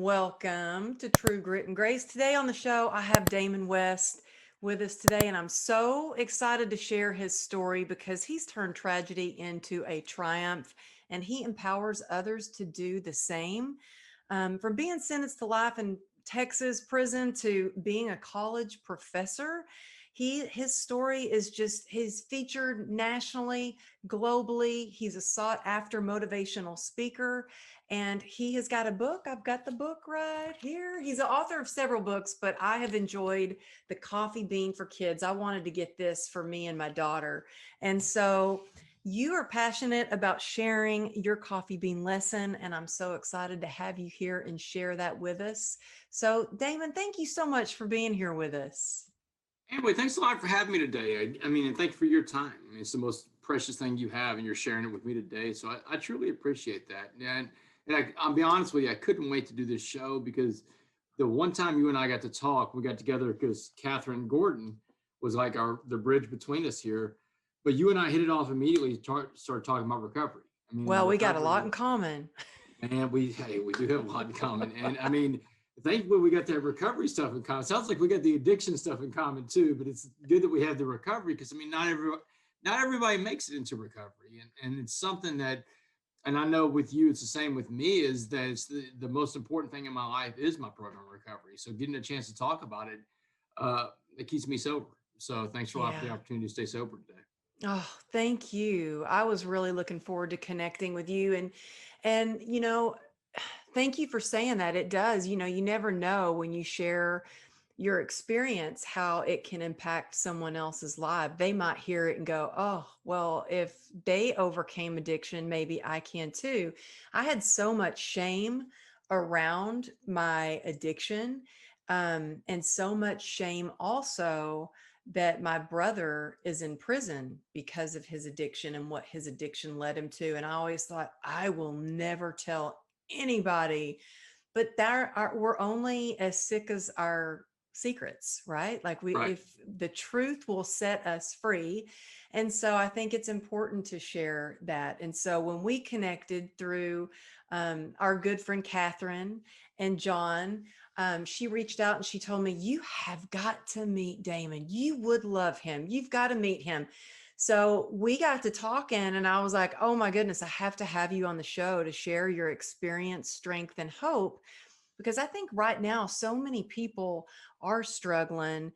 welcome to True Grit and Grace. Today on the show, I have Damon West with us today, and I'm so excited to share his story because he's turned tragedy into a triumph and he empowers others to do the same. From being sentenced to life in Texas prison to being a college professor, his story is just he's featured nationally, globally. He's a sought after motivational speaker and he has got a book. I've got the book right here. He's the author of several books, but I have enjoyed The Coffee Bean for Kids. I wanted to get this for me and my daughter. And so you are passionate about sharing your coffee bean lesson, and I'm so excited to have you here and share that with us. So, Damon, thank you so much for being here with us. Anyway, thanks a lot for having me today. I mean, and thank you for your time. I mean, it's the most precious thing you have, and you're sharing it with me today. So I truly appreciate that. I'll be honest with you, I couldn't wait to do this show because the one time you and I got to talk, we got together because Catherine Gordon was like the bridge between us here. But you and I hit it off immediately. Started talking about recovery. I mean, Well, we got a recovery, lot in common. and we do have a lot in common. And I mean, thankfully we got that recovery stuff in common. Sounds like we got the addiction stuff in common too, but it's good that we have the recovery because I mean not everybody makes it into recovery. And it's something that, and I know with you it's the same with me, is that it's the most important thing in my life is my program recovery. So getting a chance to talk about it, it keeps me sober. So thanks a lot for the Yeah. opportunity to stay sober today. Oh, thank you. I was really looking forward to connecting with you and thank you for saying that. It does. You never know when you share your experience how it can impact someone else's life. They might hear it and go, "Oh, well, if they overcame addiction, maybe I can too." I had so much shame around my addiction, and so much shame also that my brother is in prison because of his addiction and what his addiction led him to. And I always thought, I will never tell anybody, but we're only as sick as our secrets, right? Like Right. if the truth will set us free. And so I think it's important to share that. And so when we connected through our good friend Catherine and John, she reached out and she told me, "You have got to meet Damon. You would love him. You've got to meet him." So we got to talking, and I was like, "Oh my goodness, I have to have you on the show to share your experience, strength, and hope." Because I think right now, so many people are struggling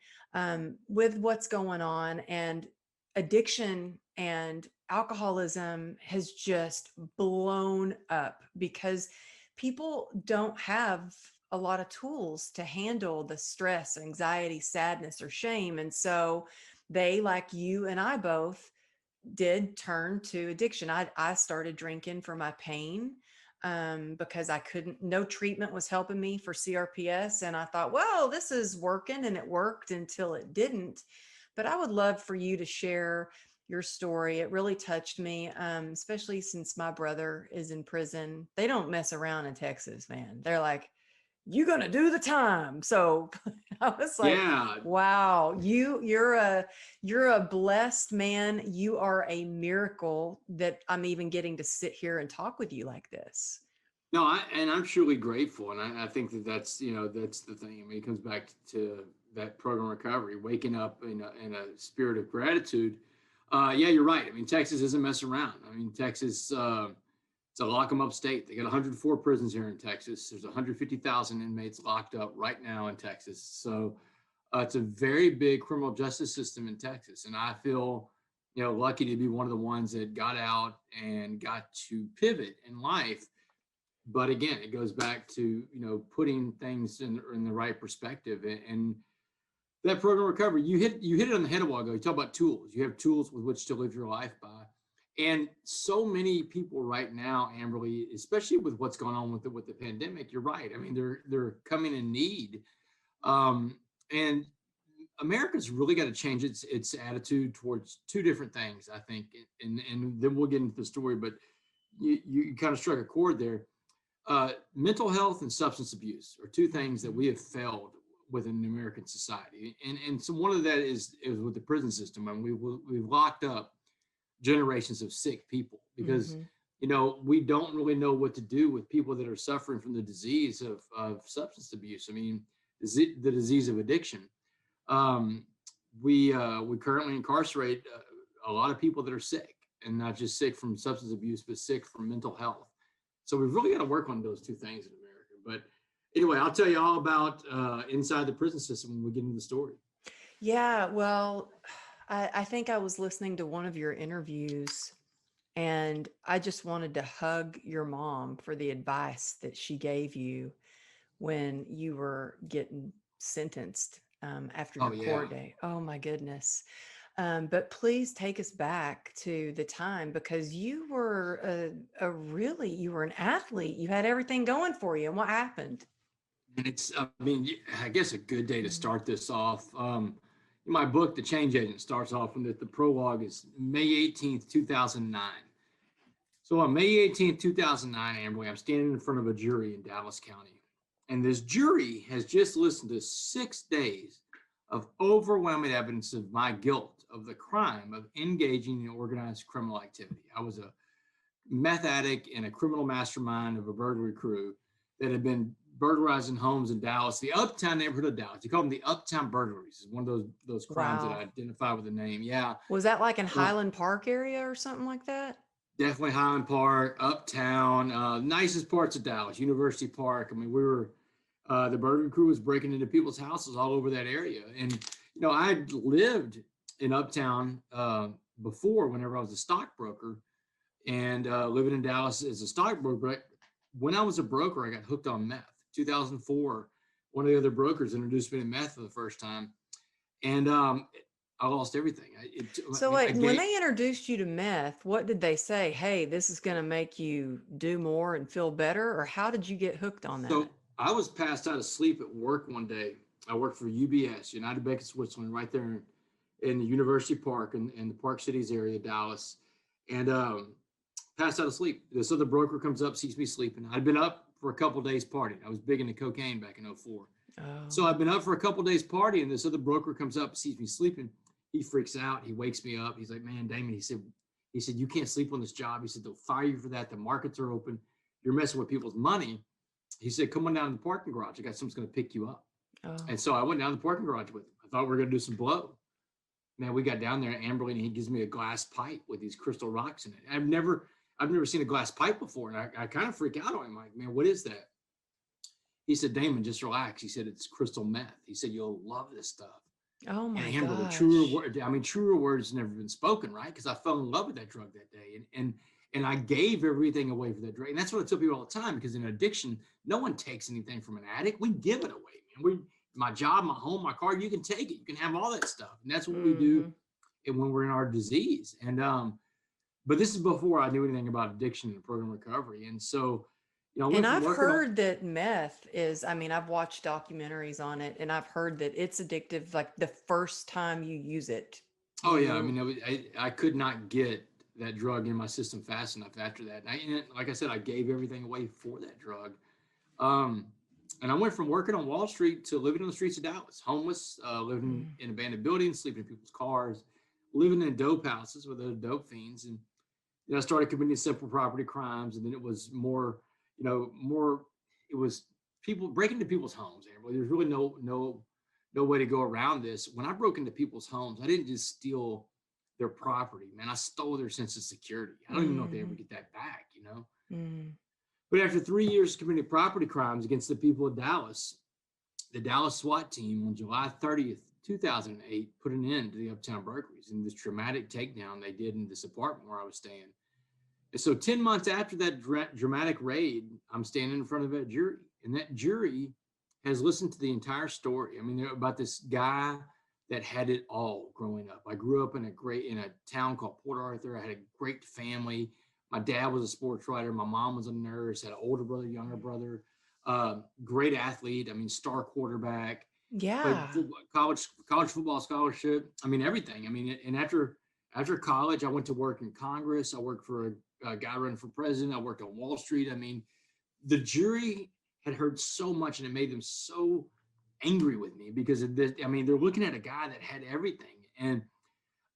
with what's going on, and addiction and alcoholism has just blown up because people don't have a lot of tools to handle the stress, anxiety, sadness, or shame. And so they, like you and I both, did turn to addiction. I started drinking for my pain because I couldn't, no treatment was helping me for CRPS. And I thought, well, this is working, and it worked until it didn't. But I would love for you to share your story. It really touched me, especially since my brother is in prison. They don't mess around in Texas, man. They're like, "You gonna do the time." So I was like, Yeah. wow, you're a blessed man. You are a miracle that I'm even getting to sit here and talk with you like this. No, I'm truly grateful, and I think that's that's the thing. I mean, it comes back to that program recovery, waking up in a spirit of gratitude. Yeah, you're right. I mean, Texas isn't messing around. I mean, Texas, it's a lock 'em up state. They got 104 prisons here in Texas. There's 150,000 inmates locked up right now in Texas. So it's a very big criminal justice system in Texas, and I feel lucky to be one of the ones that got out and got to pivot in life. But again, it goes back to putting things in the right perspective. And that program recovery, you hit it on the head a while ago. You talk about tools. You have tools with which to live your life by. And so many people right now, Amberly, especially with what's going on with the pandemic, you're right. I mean, they're coming in need. And America's really got to change its attitude towards two different things, I think. And then we'll get into the story, but you kind of struck a chord there. Mental health and substance abuse are two things that we have failed within American society, and so one of that is with the prison system, and we've locked up generations of sick people because Mm-hmm. we don't really know what to do with people that are suffering from the disease of substance abuse. I mean, the disease of addiction. Um, we currently incarcerate a lot of people that are sick, and not just sick from substance abuse, but sick from mental health. So we've really got to work on those two things in America. But anyway, I'll tell you all about inside the prison system when we get into the story. Yeah, well, I think I was listening to one of your interviews and I just wanted to hug your mom for the advice that she gave you when you were getting sentenced after Oh your yeah. court day. Oh my goodness. But please take us back to the time because you were you were an athlete. You had everything going for you. And what happened? And I mean, I guess a good day to Mm. start this off. In my book, The Change Agent, starts off with the prologue is May 18th, 2009. So on May 18th, 2009, Amberly, I'm standing in front of a jury in Dallas County. And this jury has just listened to 6 days of overwhelming evidence of my guilt of the crime of engaging in organized criminal activity. I was a meth addict and a criminal mastermind of a burglary crew that had been burglarizing homes in Dallas, the uptown neighborhood of Dallas. You call them the uptown burglaries. It's one of those crimes that I Wow. identify with the name. Yeah. Was that like in Uh, Highland Park area or something like that? Definitely Highland Park, uptown, nicest parts of Dallas, University Park. I mean, the burglary crew was breaking into people's houses all over that area. And, I had lived in uptown before whenever I was a stockbroker and living in Dallas as a stockbroker. But when I was a broker, I got hooked on meth. 2004, one of the other brokers introduced me to meth for the first time. And I lost everything. So I wait, when gave, they introduced you to meth, what did they say? Hey, this is going to make you do more and feel better, or how did you get hooked on So that? I was passed out of sleep at work one day. I worked for UBS, United Bank of Switzerland, right there in the University Park in the Park Cities area, Dallas, and passed out of sleep. This other broker comes up, sees me sleeping. I'd been up for a couple of days partying. I was big into cocaine back in '04. So Oh, I've been up for a couple of days partying. This other broker comes up, sees me sleeping. He freaks out. He wakes me up. He's like, "Man, Damon," he said, "You can't sleep on this job." He said, "They'll fire you for that. The markets are open. You're messing with people's money." He said, "Come on down to the parking garage. I got someone's going to pick you up." oh. And so I went down to the parking garage with him. I thought we were going to do some blow. Man, we got down there, Amberly, and he gives me a glass pipe with these crystal rocks in it. I've never seen a glass pipe before, and I kind of freak out on him. Like, man, what is that? He said, "Damon, just relax." He said, "It's crystal meth." He said, "You'll love this stuff." Oh And my Amberly, gosh. truer words never been spoken, right? Because I fell in love with that drug that day, and I gave everything away for that drug. And that's what I tell people all the time. Because in addiction, no one takes anything from an addict. We give it away, man. My job, my home, my car. You can take it. You can have all that stuff, and that's what we do. Hmm. And when we're in our disease, and but this is before I knew anything about addiction and program recovery, and so. I And went from I've working on. heard that meth is, I mean, I've watched documentaries on it and I've heard that it's addictive like the first time you use it. Oh yeah, I mean, You, I could not get that drug in my system fast enough after that. And like I said, I gave everything away for that drug. Um, and I went from working on Wall Street to living on the streets of Dallas, homeless, living mm, in abandoned buildings, sleeping in people's cars, living in dope houses with other dope fiends, and I started committing simple property crimes, and then it was more, more. It was people breaking into people's homes. There's really no way to go around this. When I broke into people's homes, I didn't just steal their property, man. I stole their sense of security. I don't even know if they ever mm, get that back. mm. But after 3 years of committing property crimes against the people of Dallas, the Dallas SWAT team on July 30th, 2008, put an end to the uptown burglaries and this dramatic takedown they did in this apartment where I was staying. And so 10 months after that dramatic raid, I'm standing in front of that jury. And that jury has listened to the entire story. I mean, they're about this guy that had it all growing up. I grew up in a town called Port Arthur. I had a great family. My dad was a sports writer. My mom was a nurse, had an older brother, younger brother, great athlete. I mean, star quarterback, played Yeah. football, college football scholarship. I mean, everything. I mean, and after college, I went to work in Congress. I worked for a guy running for president. I worked on Wall Street. I mean, the jury had heard so much, and it made them so angry with me because of this. I mean, they're looking at a guy that had everything, and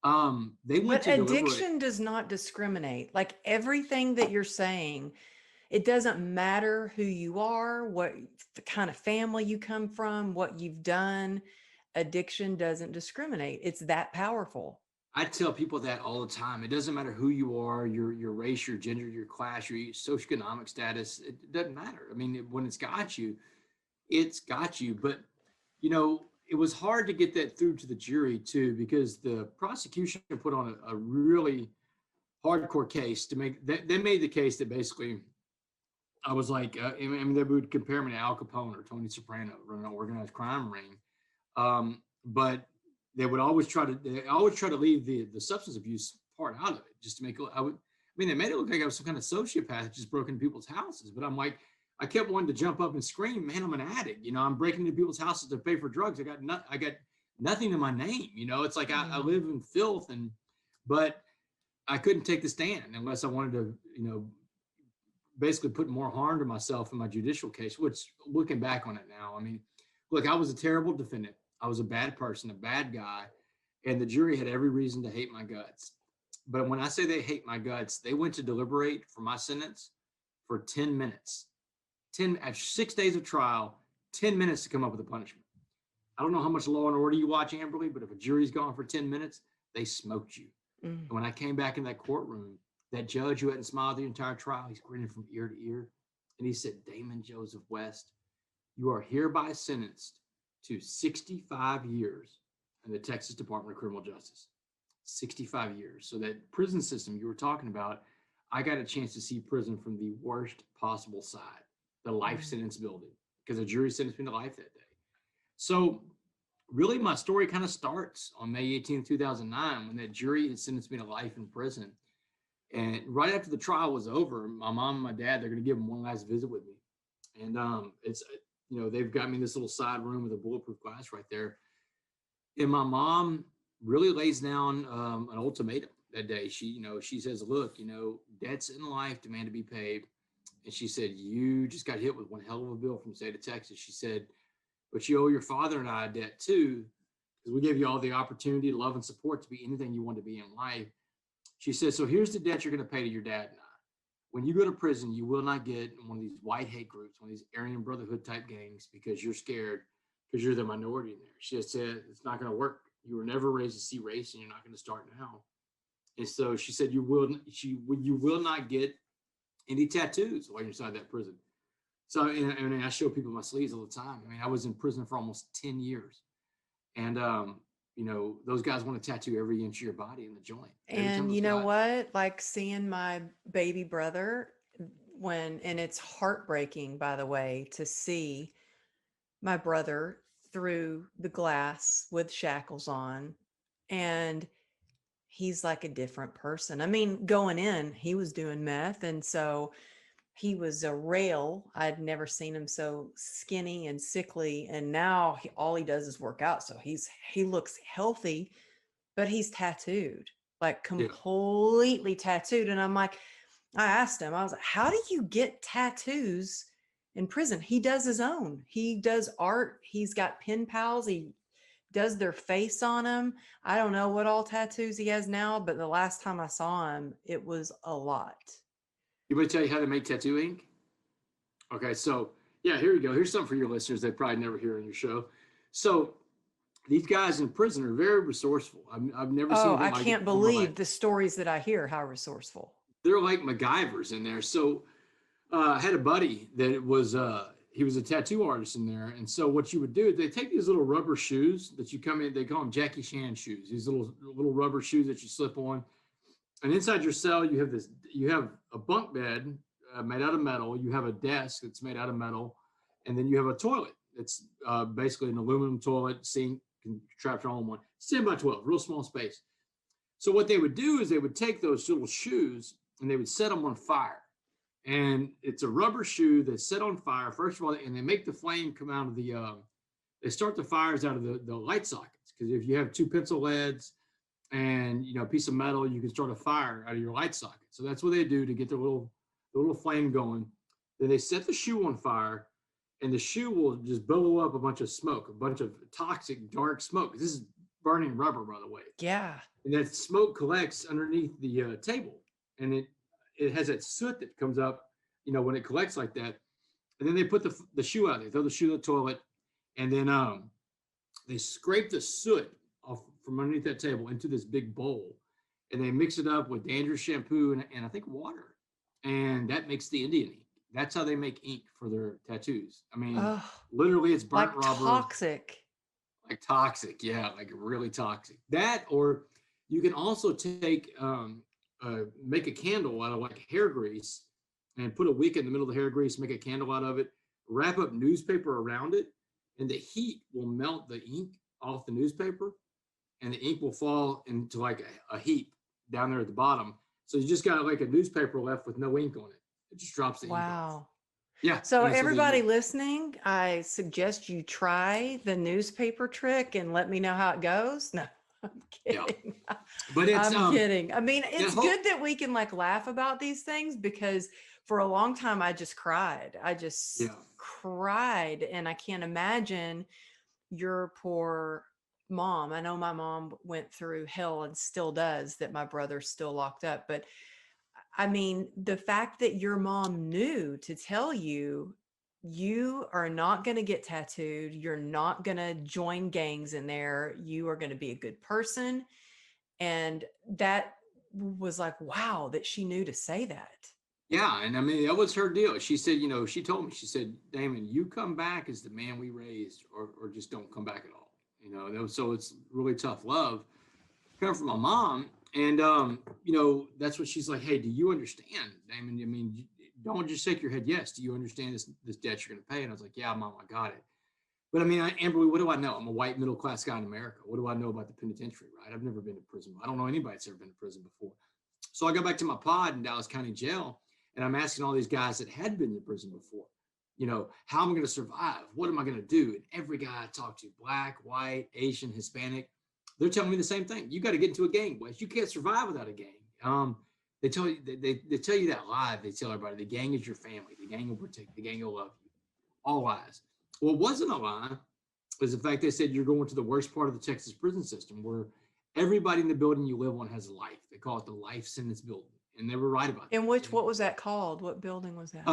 They went But to deliberate. addiction does not discriminate. Like everything that you're saying, it doesn't matter who you are, what the kind of family you come from, what you've done. Addiction doesn't discriminate. It's that powerful. I tell people that all the time. It doesn't matter who you are, your race, your gender, your class, your socioeconomic status. It doesn't matter. I mean, when it's got you. But it was hard to get that through to the jury too, because the prosecution put on a really hardcore case to make that. They made the case that basically I was like, I mean, they would compare me to Al Capone or Tony Soprano running an organized crime ring. But they always try to leave the substance abuse part out of it, just to make it. They made it look like I was some kind of sociopath that just broke into people's houses. But I'm like, I kept wanting to jump up and scream, man, I'm an addict. I'm breaking into people's houses to pay for drugs. I got nothing in my name. It's like I Mm. live in filth, but I couldn't take the stand unless I wanted to, basically put more harm to myself in my judicial case, which looking back on it now, I mean, look, I was a terrible defendant. I was a bad person, a bad guy, and the jury had every reason to hate my guts. But when I say they hate my guts, they went to deliberate for my sentence for 10 minutes. After 6 days of trial, 10 minutes to come up with a punishment. I don't know how much Law and Order you watch, Amberly, but if a jury's gone for 10 minutes, they smoked you. Mm. And when I came back in that courtroom, that judge who hadn't smiled the entire trial, he's grinning from ear to ear. And he said, Damon Joseph West, you are hereby sentenced to 65 years in the Texas Department of Criminal Justice. 65 years. So that prison system you were talking about, I got a chance to see prison from the worst possible side, the life sentence building, because the jury sentenced me to life that day. So really my story kind of starts on May 18th, 2009, when that jury had sentenced me to life in prison. And right after the trial was over, my mom and my dad, they're going to give them one last visit with me. And it's, they've got me in this little side room with a bulletproof glass right there. And my mom really lays down an ultimatum that day. She says, look, debts in life demand to be paid. And she said, you just got hit with one hell of a bill from the state of Texas. She said, but you owe your father and I a debt too, because we gave you all the opportunity, love, and support to be anything you want to be in life. She says, so here's the debt you're going to pay to your dad and I. When you go to prison, you will not get in one of these white hate groups, one of these Aryan Brotherhood type gangs, because you're scared, because you're the minority in there. She said, it's not going to work. You were never raised to see race, and you're not going to start now. And so she said, you will not get any tattoos while you're inside that prison. So, and I show people my sleeves all the time. I mean, I was in prison for almost 10 years. And, those guys want to tattoo every inch of your body in the joint. And you know what? Like seeing my baby brother and it's heartbreaking, by the way, to see my brother through the glass with shackles on. And he's like a different person. I mean, going in, he was doing meth. And so he was a rail. I'd never seen him so skinny and sickly. And now all he does is work out. So he looks healthy, but he's tattooed, like completely tattooed. And I'm like, I asked him, I was like, how do you get tattoos in prison? He does his own. He does art. He's got pen pals. He does their face on him. I don't know what all tattoos he has now, but the last time I saw him, it was a lot. You want to tell you how to make tattoo ink? Okay, so yeah, here you go. Here's something for your listeners they probably never hear on your show. So these guys in prison are very resourceful. I've never seen. Oh, I can't believe the stories that I hear. How resourceful. They're like MacGyvers in there. So I had a buddy that was he was a tattoo artist in there, and so what you would do is they take these little rubber shoes that you come in. They call them Jackie Chan shoes. These little rubber shoes that you slip on. And inside your cell, you have a bunk bed made out of metal. You have a desk that's made out of metal. And then you have a toilet. It's basically an aluminum toilet, sink, contraption all in one. 10 by 12, real small space. So what they would do is they would take those little shoes and they would set them on fire. And it's a rubber shoe that's set on fire, first of all, and they make the flame come out of they start the fires out of the light sockets. Because if you have two pencil leads, and a piece of metal, you can start a fire out of your light socket. So that's what they do to get the little flame going. Then they set the shoe on fire, and the shoe will just billow up a bunch of smoke, a bunch of toxic dark smoke. This is burning rubber, by the way. Yeah. And that smoke collects underneath the table, and it has that soot that comes up, when it collects like that. And then they put the shoe out. They throw the shoe in the toilet, and then they scrape the soot off from underneath that table into this big bowl, and they mix it up with dandruff shampoo and I think water, and that makes the Indian ink. That's how they make ink for their tattoos. I mean, Oh, literally, it's burnt like rubber, toxic. like toxic. Yeah, like really toxic. That, or you can also take make a candle out of like hair grease and put a wick in the middle of the hair grease, make a candle out of it, wrap up newspaper around it, and the heat will melt the ink off the newspaper, and the ink will fall into like a heap down there at the bottom. So you just got like a newspaper left with no ink on it. It just drops the ink off. Wow. Yeah. So And so everybody listening, I suggest you try the newspaper trick and let me know how it goes. No, I'm yeah, kidding. but it's I'm kidding. I mean, that it's whole, good that we can like laugh about these things because for a long time I just cried. I just yeah, cried, and I can't imagine your poor mom. I know my mom went through hell and still does, that my brother's still locked up, but I mean, the fact that your mom knew to tell you, you are not going to get tattooed, you're not going to join gangs in there, you are going to be a good person. And that was like, wow, that she knew to say that. yeah. And I mean, that was her deal. She said, she told me, she said, Damon, you come back as the man we raised, or just don't come back at all. So it's really tough love coming from my mom. And, that's what she's like, hey, do you understand, Damon? I mean, don't just shake your head. Yes. Do you understand this debt you're going to pay? And I was like, yeah, Mom, I got it. But I mean, Amber, what do I know? I'm a white middle class guy in America. What do I know about the penitentiary, right? I've never been to prison. I don't know anybody that's ever been to prison before. So I got back to my pod in Dallas County Jail, and I'm asking all these guys that had been to prison before, how am I going to survive? What am I going to do? And every guy I talk to, black, white, Asian, Hispanic, they're telling me the same thing. You got to get into a gang, Wes. You can't survive without a gang. They tell you they tell you that lie. They tell everybody the gang is your family. The gang will protect. The gang will love you. All lies. Well, it wasn't a lie. It was the fact they said you're going to the worst part of the Texas prison system, where everybody in the building you live on has a life. They call it the life sentence building, and they were right about that. And what was that called? What building was that?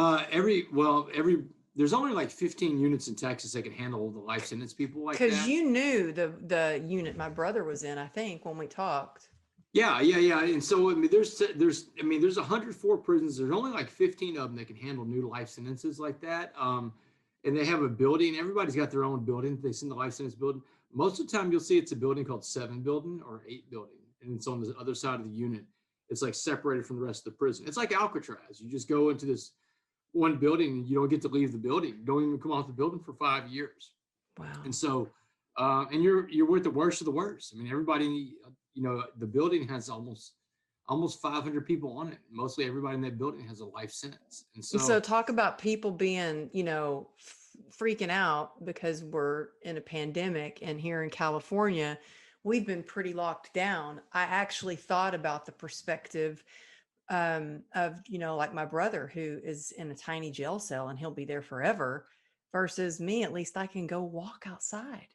There's only like 15 units in Texas that can handle the life sentence people like that. Because you knew the unit my brother was in, I think, when we talked. Yeah. And so I mean, there's 104 prisons. There's only like 15 of them that can handle new life sentences like that. And they have a building. Everybody's got their own building. They send the life sentence building. Most of the time, you'll see it's a building called 7 building or 8 building, and it's on the other side of the unit. It's like separated from the rest of the prison. It's like Alcatraz. You just go into this one building and you don't get to leave the building. You don't even come off the building for 5 years. Wow. And so, and you're with the worst of the worst. I mean, everybody, the building has almost 500 people on it. Mostly everybody in that building has a life sentence. And So talk about people being, freaking out because we're in a pandemic, and here in California, we've been pretty locked down. I actually thought about the perspective of, like my brother who is in a tiny jail cell and he'll be there forever, versus me, at least I can go walk outside.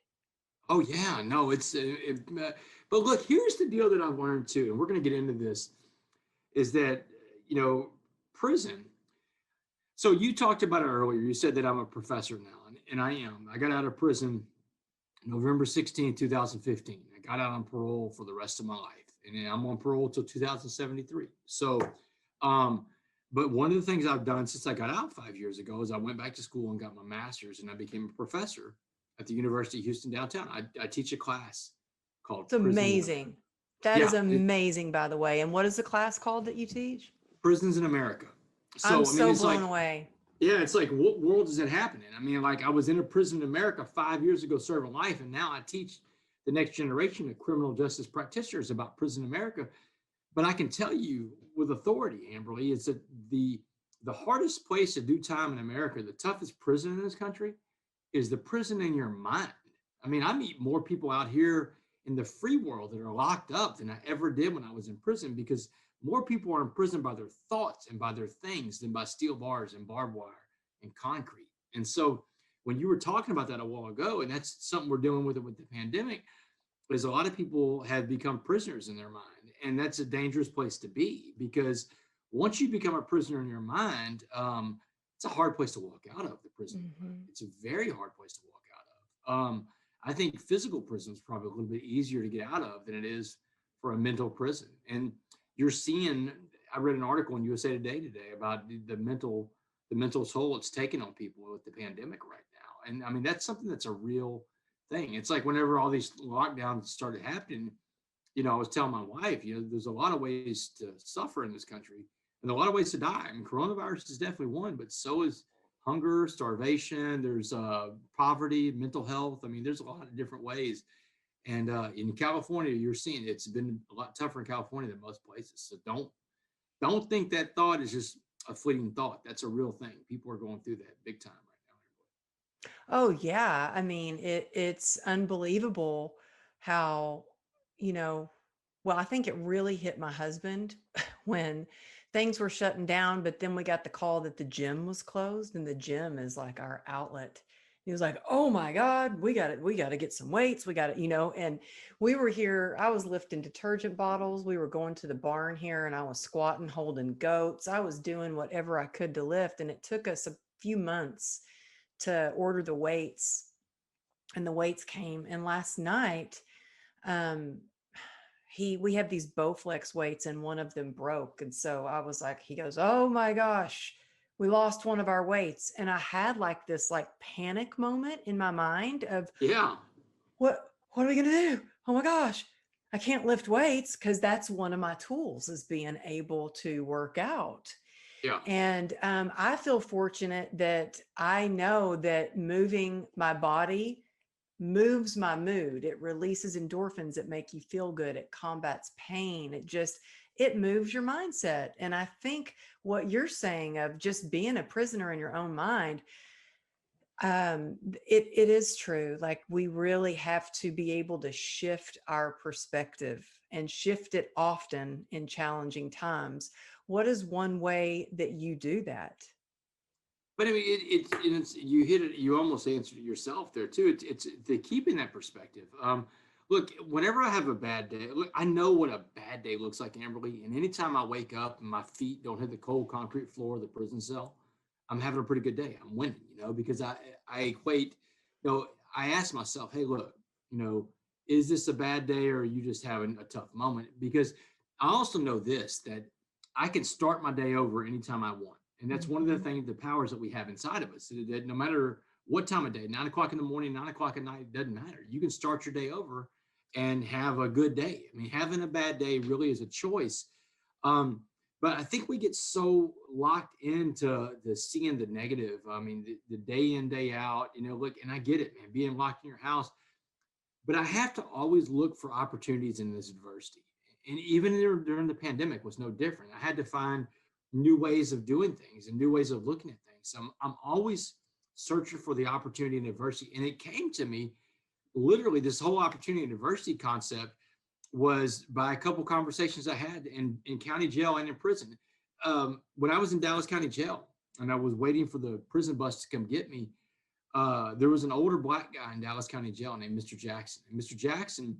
oh yeah, no, but look, here's the deal that I've learned too, and we're going to get into this, is that, prison. So you talked about it earlier. You said that I'm a professor now, and I am. I got out of prison November 16, 2015. I got out on parole for the rest of my life, and I'm on parole till 2073. So, but one of the things I've done since I got out 5 years ago is I went back to school and got my master's, and I became a professor at the University of Houston downtown. I teach a class called It's amazing. That is amazing, by the way. And what is the class called that you teach? Prisons in America. So, I'm I mean, so it's blown like, away. yeah, it's like, what world is that happening? I mean, like, I was in a prison in America 5 years ago serving life, and now I teach the next generation of criminal justice practitioners about prison in America. But I can tell you with authority, Amberly, it's that the hardest place to do time in America, the toughest prison in this country, is the prison in your mind. I mean, I meet more people out here in the free world that are locked up than I ever did when I was in prison, because more people are in prison by their thoughts and by their things than by steel bars and barbed wire and concrete. And so when you were talking about that a while ago, and that's something we're dealing with it with the pandemic, is a lot of people have become prisoners in their mind. And that's a dangerous place to be, because once you become a prisoner in your mind, it's a hard place to walk out of the prison of your mind. Hmm. It's a very hard place to walk out of. I think physical prison is probably a little bit easier to get out of than it is for a mental prison. And you're seeing, I read an article in USA today about the mental toll it's taken on people with the pandemic right now. And I mean, that's something that's a real thing. It's like whenever all these lockdowns started happening, I was telling my wife, there's a lot of ways to suffer in this country and a lot of ways to die. I mean, coronavirus is definitely one, but so is hunger, starvation. There's poverty, mental health. I mean, there's a lot of different ways. And in California, you're seeing it's been a lot tougher in California than most places. So don't think that thought is just a fleeting thought. That's a real thing. People are going through that big time right now. Oh yeah. I mean, it's unbelievable how, you know, well, I think it really hit my husband when things were shutting down, but then we got the call that the gym was closed, and the gym is like our outlet. He was like, "Oh my God, we got to get some weights. We got to, and we were here. I was lifting detergent bottles. We were going to the barn here, and I was squatting, holding goats. I was doing whatever I could to lift, and it took us a few months to order the weights, and the weights came. And last night, um, we have these Bowflex weights, and one of them broke. And so I was like, he goes, "Oh my gosh, we lost one of our weights." And I had like this like panic moment in my mind of Yeah. what are we gonna do? Oh my gosh, I can't lift weights, because that's one of my tools, is being able to work out. Yeah. And I feel fortunate that I know that moving my body moves my mood. It releases endorphins that make you feel good. It combats pain. It moves your mindset. And I think what you're saying of just being a prisoner in your own mind, it is true. Like, we really have to be able to shift our perspective, and shift it often in challenging times. What is one way that you do that? But I mean, it's you hit it. You almost answered it yourself there too. It's the keeping that perspective. Look, whenever I have a bad day, look, I know what a bad day looks like, Amberly. And anytime I wake up and my feet don't hit the cold concrete floor of the prison cell, I'm having a pretty good day. I'm winning, because I equate, I ask myself, hey, look, you know, is this a bad day, or are you just having a tough moment? Because I also know this, that I can start my day over anytime I want. And that's one of the Mhm. things, the powers that we have inside of us, that no matter what time of day, 9 o'clock in the morning, 9 o'clock at night, it doesn't matter. You can start your day over and have a good day. I mean, having a bad day really is a choice. Um, but I think we get so locked into the seeing the negative. I mean, the day in, day out, look, and I get it, man, being locked in your house, but I have to always look for opportunities in this adversity. And even during the pandemic was no different. I had to find new ways of doing things and new ways of looking at things. So I'm always searching for the opportunity in adversity. And it came to me literally, this whole opportunity and adversity concept was by a couple conversations I had in county jail and in prison. When I was in Dallas County Jail and I was waiting for the prison bus to come get me, there was an older black guy in Dallas County Jail named Mr. Jackson. And Mr. Jackson,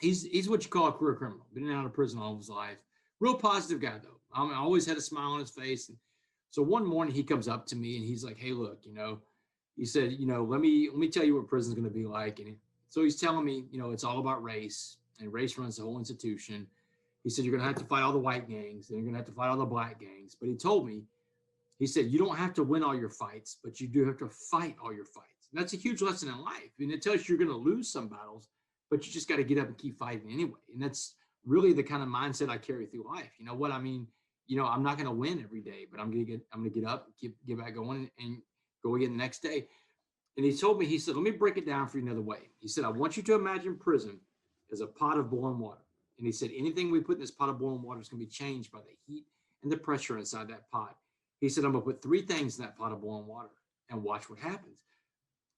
he's what you call a career criminal. Been in and out of prison all of his life. Real positive guy though. I mean, always had a smile on his face. And so one morning he comes up to me and he's like, "Hey, look, he said, let me tell you what prison's going to be like." And so he's telling me, it's all about race, and race runs the whole institution. He said, you're going to have to fight all the white gangs, and you're going to have to fight all the black gangs. But he told me, he said, you don't have to win all your fights, but you do have to fight all your fights. And that's a huge lesson in life. And it tells you you're going to lose some battles, but you just got to get up and keep fighting anyway. And that's really the kind of mindset I carry through life. You know what I mean? I'm not going to win every day, but I'm going to get up, get back going, and go again the next day. And he told me, he said, let me break it down for you another way. He said, I want you to imagine prison as a pot of boiling water. And he said, anything we put in this pot of boiling water is going to be changed by the heat and the pressure inside that pot. He said, I'm going to put three things in that pot of boiling water and watch what happens.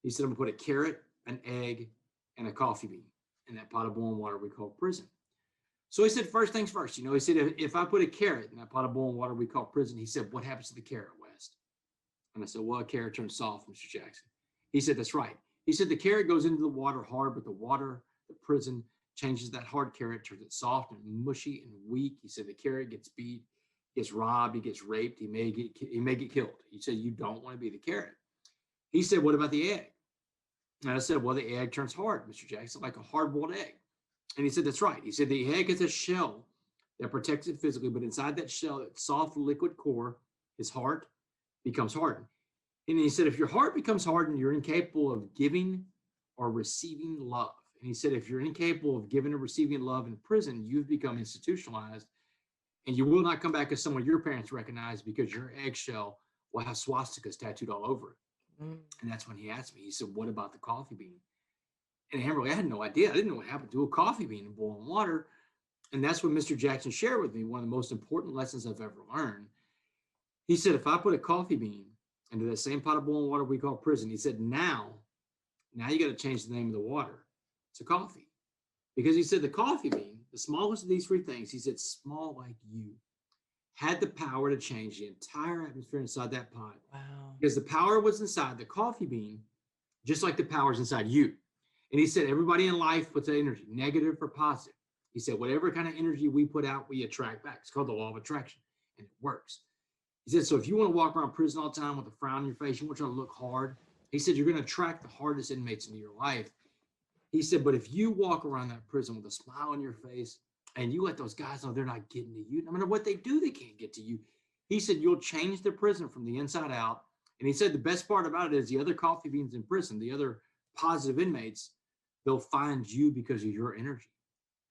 He said, I'm going to put a carrot, an egg, and a coffee bean in that pot of boiling water we call prison. So he said, first things first, he said, if I put a carrot in that pot of boiling water we call prison, he said, what happens to the carrot, West? And I said, well, a carrot turns soft, Mr. Jackson. He said, that's right. He said, the carrot goes into the water hard, but the prison changes that hard carrot, turns it soft and mushy and weak. He said the carrot gets beat, gets robbed, he gets raped, he may get killed. He said you don't want to be the carrot. He said, what about the egg? And I said, well, the egg turns hard, Mr. Jackson, like a hard-boiled egg. And he said, that's right. He said the egg is a shell that protects it physically, but inside that shell, that soft liquid core, his heart becomes hardened. And he said, if your heart becomes hardened, you're incapable of giving or receiving love. And he said, if you're incapable of giving or receiving love in prison, you've become institutionalized, and you will not come back as someone your parents recognize because your eggshell will have swastikas tattooed all over it. Mm. And that's when he asked me, he said, what about the coffee bean? And Amberly, I had no idea. I didn't know what happened to a coffee bean in boiling water. And that's what Mr. Jackson shared with me, one of the most important lessons I've ever learned. He said, if I put a coffee bean into that same pot of boiling water we call prison, he said, now you got to change the name of the water to coffee. Because he said the coffee bean, the smallest of these three things, he said, small like you, had the power to change the entire atmosphere inside that pot. Wow. Because the power was inside the coffee bean, just like the power is inside you. And he said, everybody in life puts energy, negative or positive. He said, whatever kind of energy we put out, we attract back. It's called the law of attraction, and it works. He said, so if you want to walk around prison all the time with a frown on your face, you want to look hard, he said, you're going to attract the hardest inmates into your life. He said, but if you walk around that prison with a smile on your face and you let those guys know they're not getting to you, no matter what they do, they can't get to you. He said, you'll change the prison from the inside out. And he said, the best part about it is the other coffee beans in prison, the other positive inmates, they'll find you because of your energy.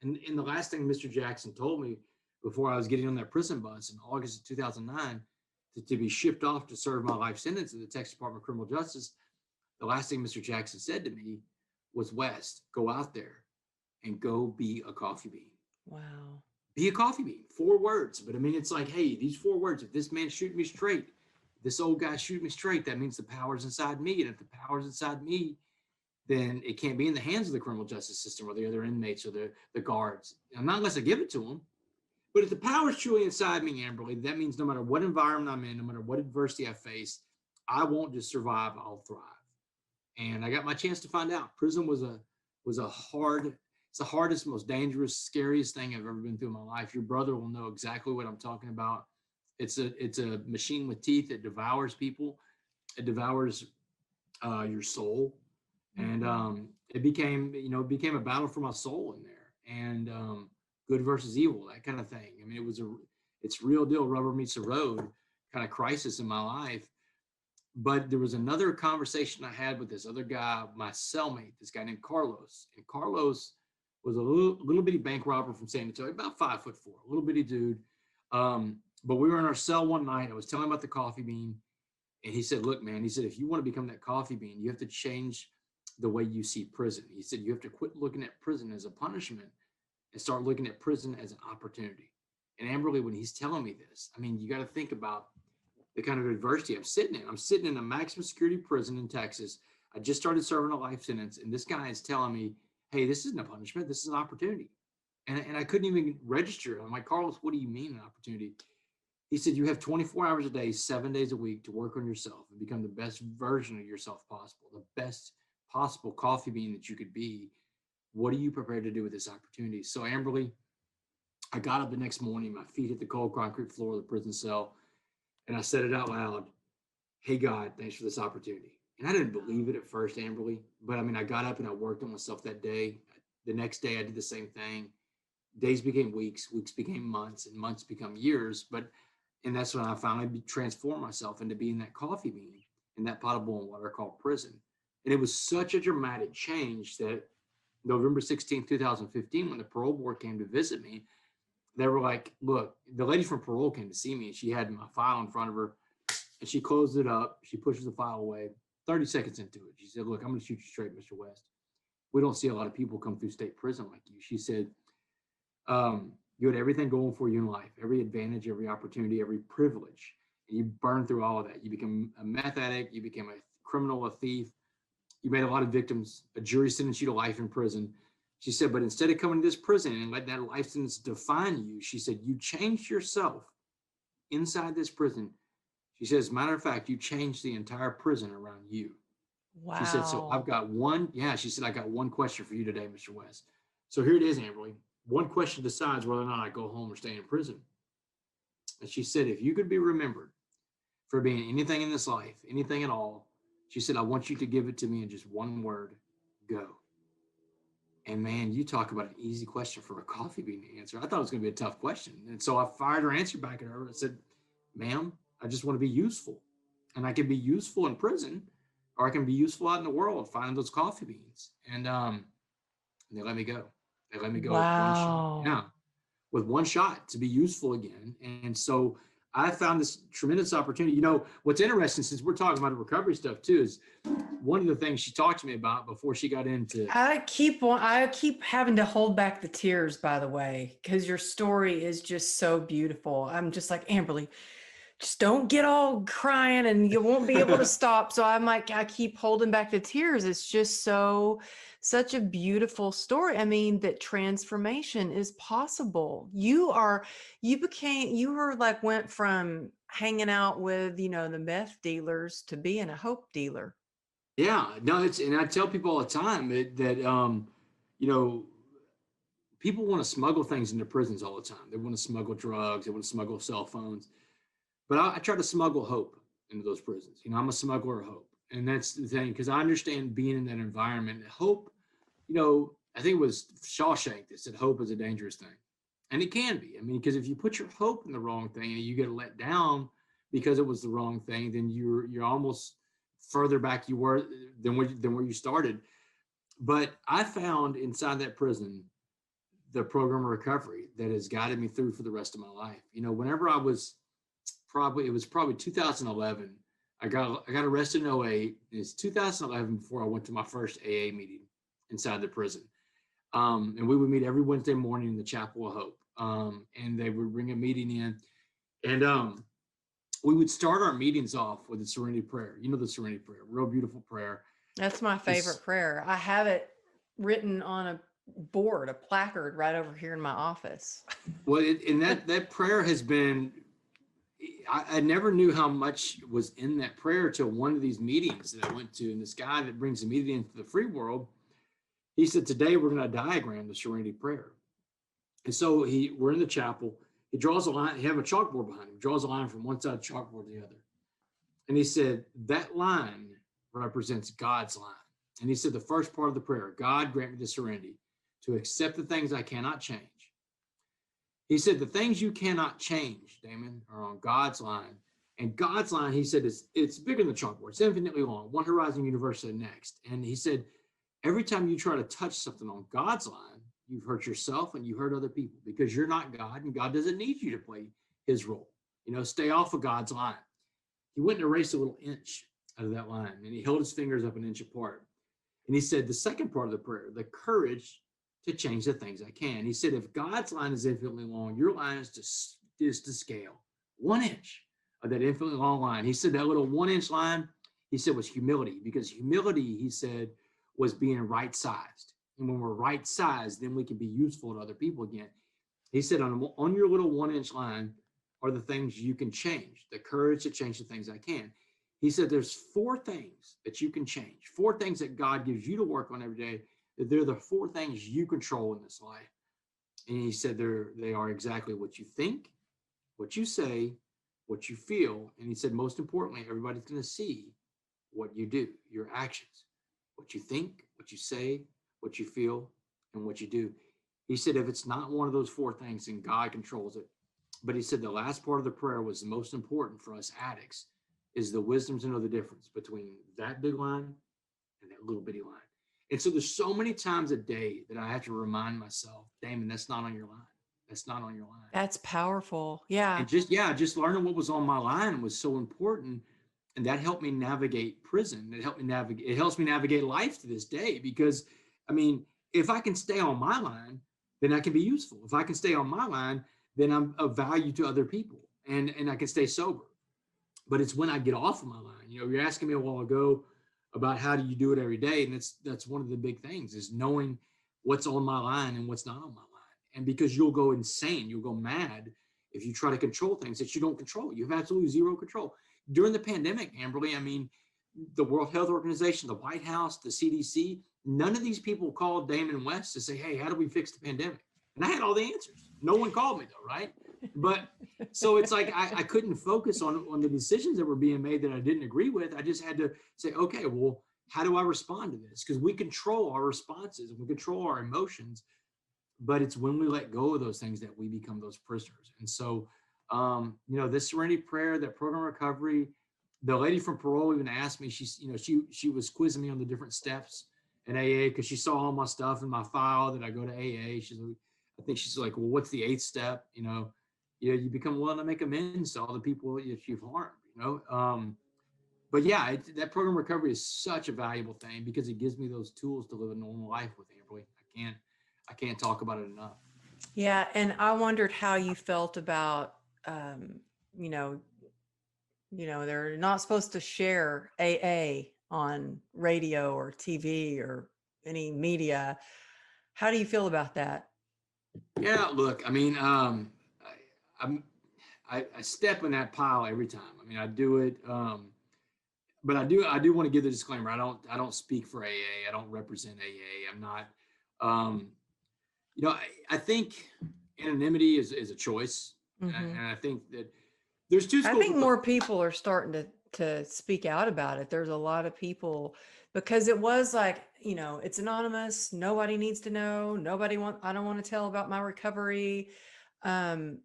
And the last thing Mr. Jackson told me before I was getting on that prison bus in August of 2009 to be shipped off to serve my life sentence at the Texas Department of Criminal Justice, the last thing Mr. Jackson said to me was, West, go out there and go be a coffee bean. Wow. Be a coffee bean. 4 words. But I mean, it's like, hey, these 4 words, if this man shoot me straight, this old guy shoot me straight, that means the power's inside me. And if the power's inside me, then it can't be in the hands of the criminal justice system or the other inmates or the guards. Now, not unless I give it to them. But if the power is truly inside me, Amberly, that means no matter what environment I'm in, no matter what adversity I face, I won't just survive, I'll thrive. And I got my chance to find out. Prison was it's the hardest, most dangerous, scariest thing I've ever been through in my life. Your brother will know exactly what I'm talking about. It's a machine with teeth that devours people. It devours your soul. And it became a battle for my soul in there, and good versus evil, that kind of thing. I mean, it's real deal, rubber meets the road kind of crisis in my life. But there was another conversation I had with this other guy, my cellmate, this guy named Carlos. And Carlos was a little bitty bank robber from San Antonio, about 5'4", a little bitty dude. But we were in our cell one night. I was telling him about the coffee bean, and he said, look, man, he said, if you want to become that coffee bean, you have to change the way you see prison. He said, you have to quit looking at prison as a punishment and start looking at prison as an opportunity. And Amberly, when he's telling me this, I mean, you got to think about the kind of adversity I'm sitting in. I'm sitting in a maximum security prison in Texas. I just started serving a life sentence, and this guy is telling me, hey, this isn't a punishment. This is an opportunity. And I couldn't even register. I'm like, Carlos, what do you mean an opportunity? He said, you have 24 hours a day, 7 days a week to work on yourself and become the best version of yourself possible, the best possible coffee bean that you could be. What are you prepared to do with this opportunity? So Amberly, I got up the next morning, my feet hit the cold concrete floor of the prison cell, and I said it out loud, hey God, thanks for this opportunity. And I didn't believe it at first, Amberly, but I mean, I got up and I worked on myself that day. The next day I did the same thing. Days became weeks, weeks became months, and months become years. And that's when I finally transformed myself into being that coffee bean in that pot of boiling water called prison. And it was such a dramatic change that November 16th, 2015, when the parole board came to visit me, they were like, look, the lady from parole came to see me, and she had my file in front of her, and she closed it up. She pushes the file away. 30 seconds into it, she said, look, I'm going to shoot you straight, Mr. West. We don't see a lot of people come through state prison like you. She said, you had everything going for you in life, every advantage, every opportunity, every privilege, and you burned through all of that. You became a meth addict. You became a criminal, a thief. You made a lot of victims. A jury sentenced you to life in prison. She said, but instead of coming to this prison and letting that life sentence define you, she said, you changed yourself inside this prison. She says, as a matter of fact, you changed the entire prison around you. She said, so I've Wow. got one, yeah, she said, I got one question for you today, Mr. West. So here it is, Amberly. One question decides whether or not I go home or stay in prison. And she said, if you could be remembered for being anything in this life, anything at all, she said, I want you to give it to me in just one word, go. And man, you talk about an easy question for a coffee bean to answer. I thought it was going to be a tough question. And so I fired her answer back at her and said, ma'am, I just want to be useful. And I can be useful in prison, or I can be useful out in the world finding those coffee beans. And they let me go. They let me go with one shot. Wow. Yeah, with one shot to be useful again. And so I found this tremendous opportunity. You know, what's interesting, since we're talking about the recovery stuff too, is one of the things she talked to me about before she got into. I keep having to hold back the tears, by the way, because your story is just so beautiful. I'm just like, Amberly, just don't get all crying and you won't be able to stop. So I'm like, I keep holding back the tears. It's just such a beautiful story. I mean, that transformation is possible. You were like, went from hanging out with, the meth dealers to being a hope dealer. Yeah, no, it's, and I tell people all the time that you know, people want to smuggle things into prisons all the time. They want to smuggle drugs, they want to smuggle cell phones. But I try to smuggle hope into those prisons. You know, I'm a smuggler of hope. And that's the thing, because I understand being in that environment. Hope, you know, I think it was Shawshank that said hope is a dangerous thing. And it can be. I mean, because if you put your hope in the wrong thing and you get let down because it was the wrong thing, then you're almost further back you were than where you started. But I found inside that prison the program of recovery that has guided me through for the rest of my life. You know, whenever I was it was probably 2011. I got arrested in '08. It's 2011 before I went to my first AA meeting inside the prison. And we would meet every Wednesday morning in the Chapel of Hope. And they would bring a meeting in. And we would start our meetings off with the Serenity Prayer. You know, the Serenity Prayer, real beautiful prayer. That's my favorite It's, prayer. I have it written on a board, a placard right over here in my office. well, and that prayer has been, I never knew how much was in that prayer till one of these meetings that I went to. And this guy that brings the meeting into the free world, he said, today we're going to diagram the Serenity Prayer. And so we're in the chapel. He draws a line. He have a chalkboard behind him. He draws a line from one side of the chalkboard to the other. And he said, that line represents God's line. And he said, the first part of the prayer, God grant me the serenity to accept the things I cannot change. He said, the things you cannot change, Damon, are on God's line. And God's line, he said, it's bigger than the chalkboard. It's infinitely long, one horizon universe to the next. And he said, every time you try to touch something on God's line, you've hurt yourself and you hurt other people because you're not God and God doesn't need you to play his role. You know, stay off of God's line. He went and erased a little inch out of that line and he held his fingers up an inch apart. And he said, the second part of the prayer, the courage to change the things I can. He said, if God's line is infinitely long, your line is to scale 1 inch of that infinitely long line. He said that little 1 inch line, he said, was humility, because humility, he said, was being right sized. And when we're right sized, then we can be useful to other people again. He said, on your little 1 inch line are the things you can change, the courage to change the things I can. He said, there's 4 things that you can change, 4 things that God gives you to work on every day. That they're the 4 things you control in this life. And he said they are exactly what you think, what you say, what you feel. And he said, most importantly, everybody's going to see what you do, your actions, what you think, what you say, what you feel, and what you do. He said, if it's not one of those 4 things, then God controls it. But he said the last part of the prayer was the most important for us addicts, is the wisdom to know the difference between that big line and that little bitty line. And so there's so many times a day that I have to remind myself, Damon, that's not on your line. That's not on your line. That's powerful. Yeah. And just learning what was on my line was so important. And that helped me navigate prison. It helps me navigate life to this day, because I mean, if I can stay on my line, then I can be useful. If I can stay on my line, then I'm of value to other people and I can stay sober. But it's when I get off of my line. You know, you're asking me a while ago about how do you do it every day. And that's one of the big things, is knowing what's on my line and what's not on my line. And because you'll go insane, you'll go mad if you try to control things that you don't control. You have absolutely zero control. During the pandemic, Amberly, I mean, the World Health Organization, the White House, the CDC, none of these people called Damon West to say, hey, how do we fix the pandemic? And I had all the answers. No one called me though, right? But so it's like I couldn't focus on the decisions that were being made that I didn't agree with. I just had to say, okay, well, how do I respond to this? Because we control our responses and we control our emotions, but it's when we let go of those things that we become those prisoners. And so, this Serenity Prayer, that program recovery, the lady from parole even asked me, she was quizzing me on the different steps in AA because she saw all my stuff in my file that I go to AA. I think she's like, well, what's the 8th step? You become willing to make amends to all the people that you've harmed. But yeah, that program recovery is such a valuable thing because it gives me those tools to live a normal life with Amberly. I can't talk about it enough. Yeah, and I wondered how you felt about, you know, they're not supposed to share AA on radio or TV or any media. How do you feel about that? Yeah, look, I mean, I step in that pile every time. I mean, I do it, but I do want to give the disclaimer. I don't speak for AA. I don't represent AA. I'm not. Um, I think anonymity is a choice, Hmm. and I think that there's two I schools think of thought. more people are starting to speak out about it. There's a lot of people because it was like, it's anonymous. Nobody needs to know. I don't want to tell about my recovery. Um,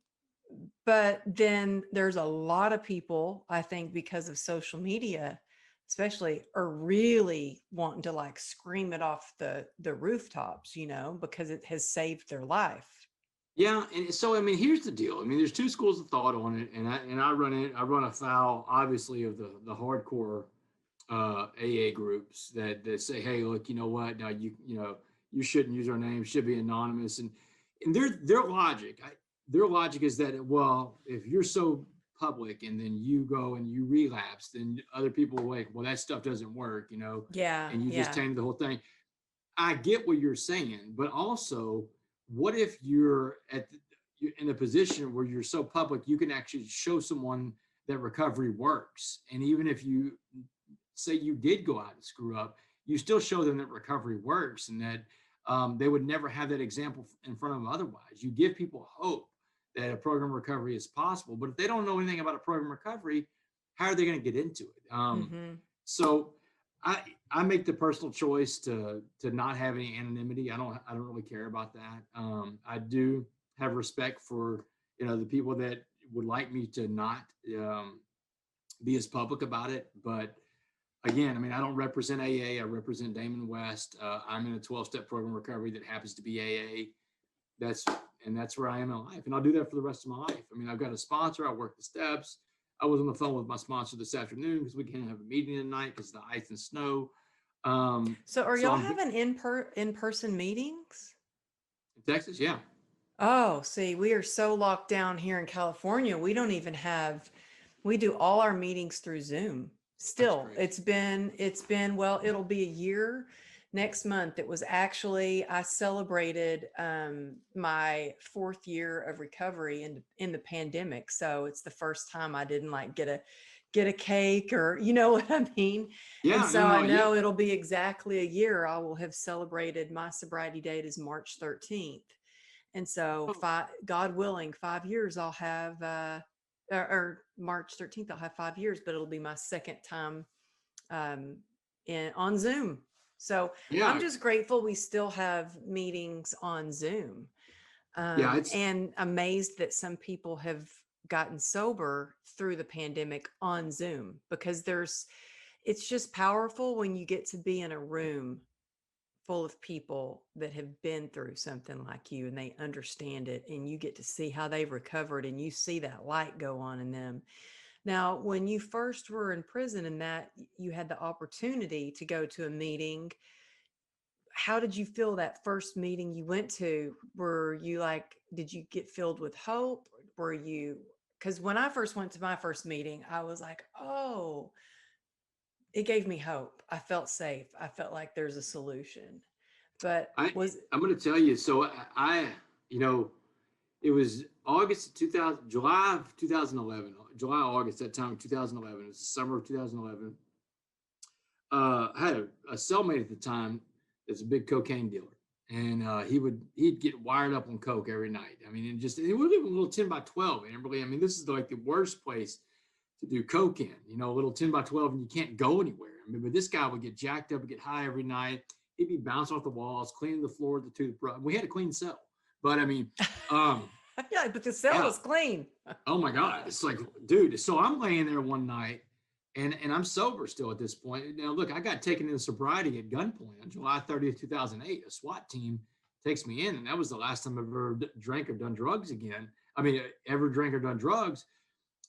but then there's a lot of people, I think, because of social media, especially, are really wanting to like scream it off the rooftops, because it has saved their life. Yeah, and so I mean, here's the deal. I mean, there's two schools of thought on it, and I run it. I run afoul, obviously, of the hardcore AA groups that say, hey, look, you know what? Now you shouldn't use our name. Should be anonymous, and their logic is that, well, if you're so public and then you go and you relapse, then other people are like, well, that stuff doesn't work, Yeah, and you just yeah. tainted the whole thing. I get what you're saying, but also, what if you're in a position where you're so public, you can actually show someone that recovery works, and even if you say you did go out and screw up, you still show them that recovery works and that they would never have that example in front of them otherwise. You give people hope that a program recovery is possible, but if they don't know anything about a program recovery, how are they going to get into it? Hmm. So I I make the personal choice to not have any anonymity. I don't really care about that. I do have respect for the people that would like me to not be as public about it, but again, I mean, I don't represent AA. I represent Damon West. I'm in a 12-step program recovery that happens to be AA. That's that's where I am in life, and I'll do that for the rest of my life. I mean, I've got a sponsor. I work the steps. I was on the phone with my sponsor this afternoon because we can't have a meeting tonight because of the ice and snow. So are So y'all I'm having in-person meetings? in Texas. Yeah, Oh, see, we are so locked down here in California. We do all our meetings through Zoom. that's Still, crazy. well, it'll be a year next month. It was actually, I celebrated my 4th year of recovery in the pandemic. So it's the first time I didn't like get a cake, or you know what I mean? And Yeah, no, so I no, yeah. know it'll be exactly a year. I will have celebrated. My sobriety date is March 13th. And so, Oh, God willing, 5 years I'll have, or March 13th, I'll have 5 years, but it'll be my second time um, on Zoom. So I'm yeah, just grateful we still have meetings on Zoom, yeah. It's and amazed that some people have gotten sober through the pandemic on Zoom, because it's just powerful when you get to be in a room full of people that have been through something like you and they understand it, and you get to see how they've recovered and you see that light go on in them. Now, when you first were in prison and that you had the opportunity to go to a meeting, how did you feel that first meeting you went to? Were you like, did you get filled with hope? Were you, because when I first went to my first meeting, I was like, oh, it gave me hope. I felt safe. I felt like there's a solution. But I was I'm going to tell you. So you know, it was August of 2000, July of 2011, July August that time of 2011. It was the summer of 2011. I had a cellmate at the time that's a big cocaine dealer. And he'd get wired up on coke every night. I mean, it would live in a little 10 by 12, Amberly. I mean, this is like the worst place to do coke in, a little 10 by 12, and you can't go anywhere. I mean, but this guy would get jacked up and get high every night. He'd be bouncing off the walls, cleaning the floor with the toothbrush. We had a clean cell, but I mean, Yeah, but the cell yeah. was clean. Oh my God. It's like, dude. So I'm laying there one night and I'm sober still at this point. Now, look, I got taken into sobriety at gunpoint on July 30th, 2008. A SWAT team takes me in, and that was the last time I've ever drank or done drugs again. I mean, ever drank or done drugs.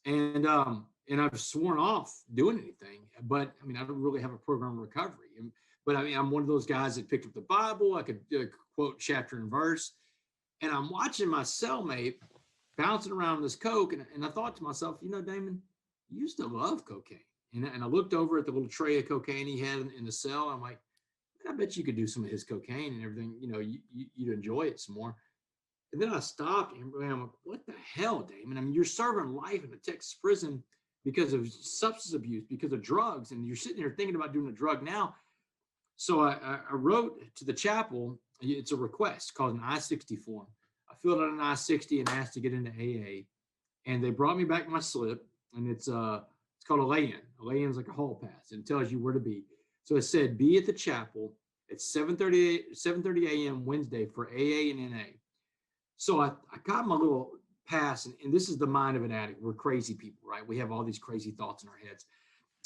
And I've sworn off doing anything, but I mean, I don't really have a program of recovery. But I mean, I'm one of those guys that picked up the Bible. I could quote chapter and verse, and I'm watching my cellmate bouncing around this coke, and I thought to myself, Damon, you used to love cocaine. And I looked over at the little tray of cocaine he had in the cell. I'm like, I bet you could do some of his cocaine and everything. You'd enjoy it some more. And then I stopped and I'm like, what the hell, Damon? I mean, you're serving life in a Texas prison because of substance abuse, because of drugs, and you're sitting here thinking about doing a drug now. So I wrote to the chapel. It's a request called an I-60 form. I filled out an I-60 and asked to get into AA, and they brought me back my slip, and it's called a lay-in. A lay-in is like a hall pass, and it tells you where to be. So it said, be at the chapel at 7:30 a.m. Wednesday for AA and NA. So I got my little pass, and this is the mind of an addict. We're crazy people, right? We have all these crazy thoughts in our heads.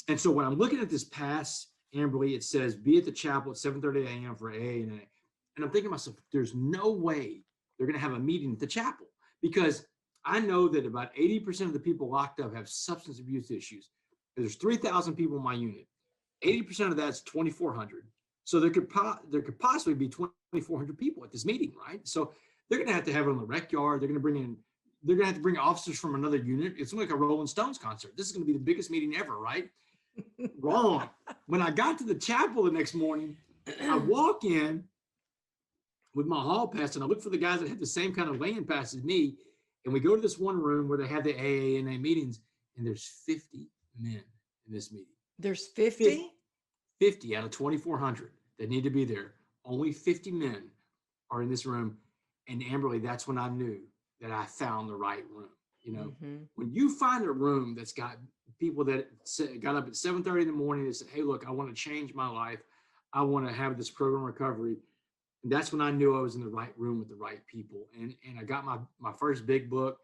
And so when I'm looking at this pass, Amberly, it says, be at the chapel at 7:30 a.m. for AA and NA. And I'm thinking to myself, there's no way they're going to have a meeting at the chapel, because I know that about 80% of the people locked up have substance abuse issues. There's 3,000 people in my unit. 80% of that's 2,400. So there could possibly be 2,400 people at this meeting, right? So they're going to have it on the rec yard. They're going to have to bring officers from another unit. It's like a Rolling Stones concert. This is going to be the biggest meeting ever, right? Wrong. When I got to the chapel the next morning, I walk in with my hall pass, and I look for the guys that had the same kind of lay-in pass as me. And we go to this one room where they have the AA and NA meetings, and there's 50 men in this meeting. There's 50? 50 out of 2,400 that need to be there. Only 50 men are in this room. And Amberly, that's when I knew that I found the right room. When you find a room that's got people that got up at 7:30 in the morning and said, hey, look, I want to change my life. I want to have this program recovery. And that's when I knew I was in the right room with the right people. And I got my first big book,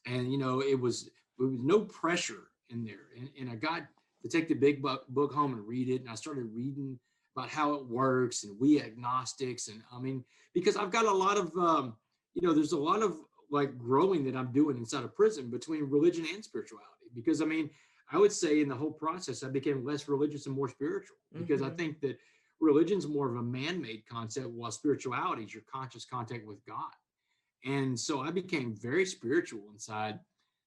and it was no pressure in there. And I got to take the big book home and read it. And I started reading about how it works, and we agnostics. And I mean, because I've got a lot of, there's a lot of like growing that I'm doing inside of prison between religion and spirituality. Because I mean, I would say in the whole process, I became less religious and more spiritual, because I think that religion's more of a man-made concept, while spirituality is your conscious contact with God. And so I became very spiritual inside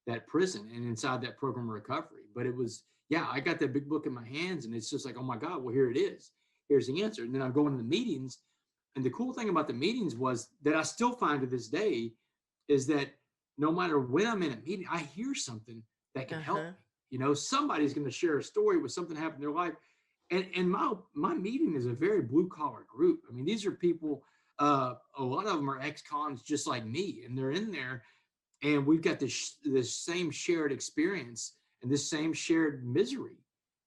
that prison and inside that program of recovery. But it was, I got that big book in my hands, and it's just like, oh my God, well, here it is. Here's the answer. And then I go into the meetings. And the cool thing about the meetings was that I still find to this day is that no matter when I'm in a meeting, I hear something that can help me. Somebody's going to share a story with something happened in their life. And my meeting is a very blue collar group. I mean, these are people, a lot of them are ex-cons just like me, and they're in there, and we've got this same shared experience and this same shared misery,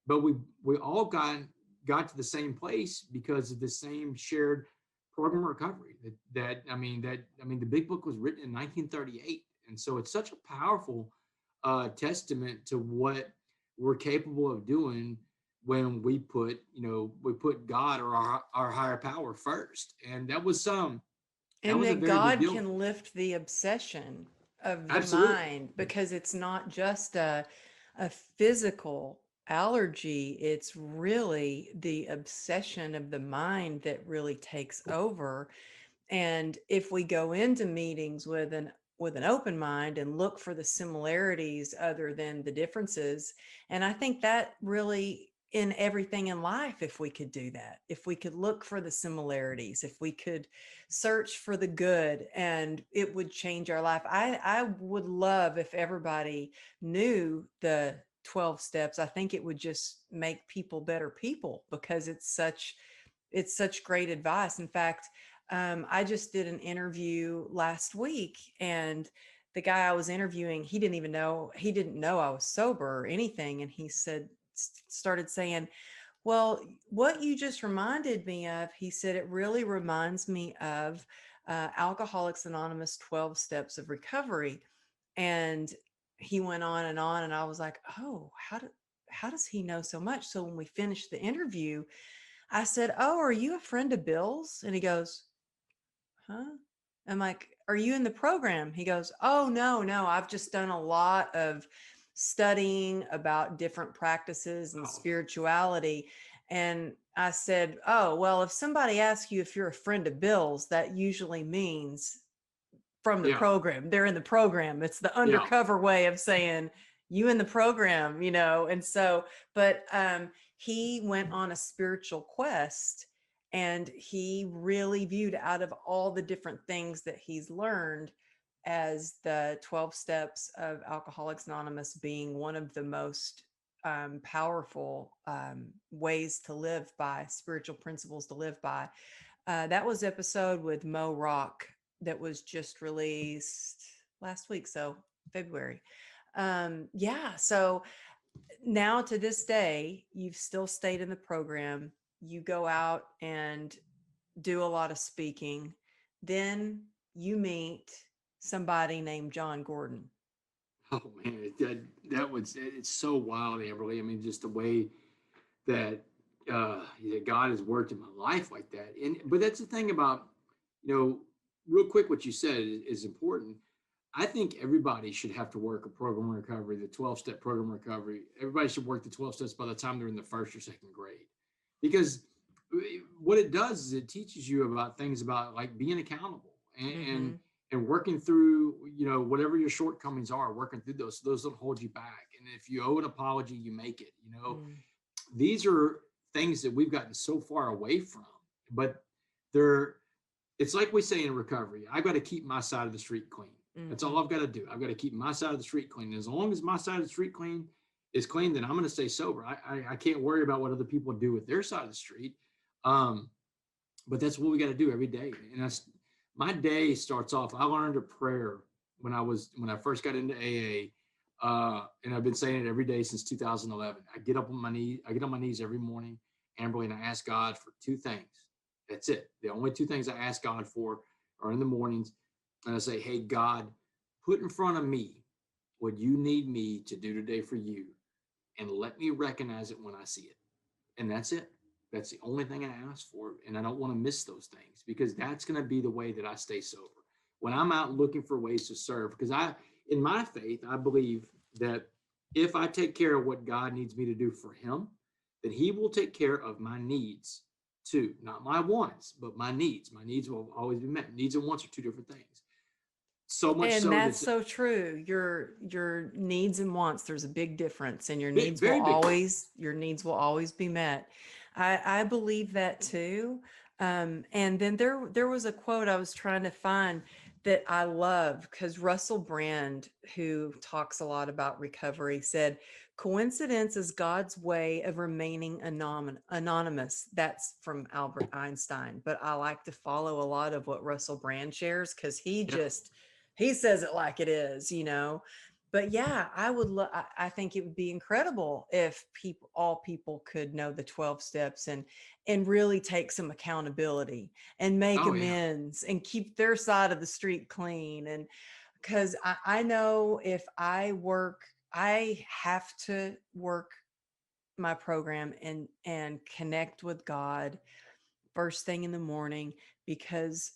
but we all got to the same place because of the same shared program of recovery. The big book was written in 1938, and so it's such a powerful testament to what we're capable of doing when we put God or our higher power first. And that was And a that very God big deal. can lift the obsession of the Absolutely. mind, because it's not just a physical allergy. It's really the obsession of the mind that really takes over. And if we go into meetings with an open mind and look for the similarities other than the differences, and I think that really in everything in life, if we could do that, if we could look for the similarities, if we could search for the good, and it would change our life. I would love if everybody knew the 12 steps, I think it would just make people better people, because it's such great advice. In fact, I just did an interview last week, and the guy I was interviewing, he didn't know I was sober or anything. And he started saying, well, what you just reminded me of, he said, it really reminds me of Alcoholics Anonymous 12 Steps of Recovery. And he went on, and I was like, oh, how does he know so much? So when we finished the interview, I said, oh, are you a friend of Bill's? And he goes, huh? I'm like, are you in the program? He goes, oh, no, I've just done a lot of studying about different practices and Wow. spirituality. And I said, oh, well, if somebody asks you if you're a friend of Bill's, that usually means from the Yeah. program. They're in the program. It's the Yeah. undercover way of saying you in the program, And so, but he went on a spiritual quest, and he really viewed, out of all the different things that he's learned, as the 12 steps of Alcoholics Anonymous being one of the most powerful ways to live by, spiritual principles to live by. That was episode with Mo Rock that was just released last week, so February. Yeah, so now to this day, you've still stayed in the program. You go out and do a lot of speaking. Then you meet somebody named John Gordon. Oh man, it's so wild, Amberly. I mean, just the way that that God has worked in my life like that. And but that's the thing about, you know, real quick, what you said is important. I think everybody should have to work a program of recovery, the 12-step program of recovery. Everybody should work the 12 steps by the time they're in the first or second grade. Because what it does is it teaches you about things about like being accountable Mm-hmm. and working through, whatever your shortcomings are, working through those don't hold you back. And if you owe an apology, you make it. Mm-hmm. These are things that we've gotten so far away from, but they're it's like we say in recovery, I've got to keep my side of the street clean. That's all Mm-hmm. I've got to do. I've got to keep my side of the street clean. And as long as my side of the street is clean, then I'm going to stay sober. I can't worry about what other people do with their side of the street. Um, but that's what we got to do every day. And my day starts off. I learned a prayer when I first got into AA. And I've been saying it every day since 2011. I get on my knees every morning, Amberly, and I ask God for two things. That's it. The only two things I ask God for are in the mornings. And I say, hey, God, put in front of me what you need me to do today for you, and let me recognize it when I see it. And that's it. That's the only thing I ask for. And I don't want to miss those things, because that's going to be the way that I stay sober. When I'm out looking for ways to serve, because in my faith, I believe that if I take care of what God needs me to do for him, then he will take care of my needs too. Not my wants, but my needs. My needs will always be met. Needs and wants are two different things. So much And so that's that so true. Your needs and wants, there's a big difference, and very big difference. your needs will always be met. I believe that too. And then there was a quote I was trying to find that I love, because Russell Brand, who talks a lot about recovery, said, coincidence is God's way of remaining anonymous. That's from Albert Einstein. But I like to follow a lot of what Russell Brand shares, because Yeah. he says it like it is. But yeah, I think it would be incredible if all people could know the 12 steps, and really take some accountability and make Oh yeah. amends and keep their side of the street clean. And because I know, if I have to work my program and connect with God first thing in the morning, because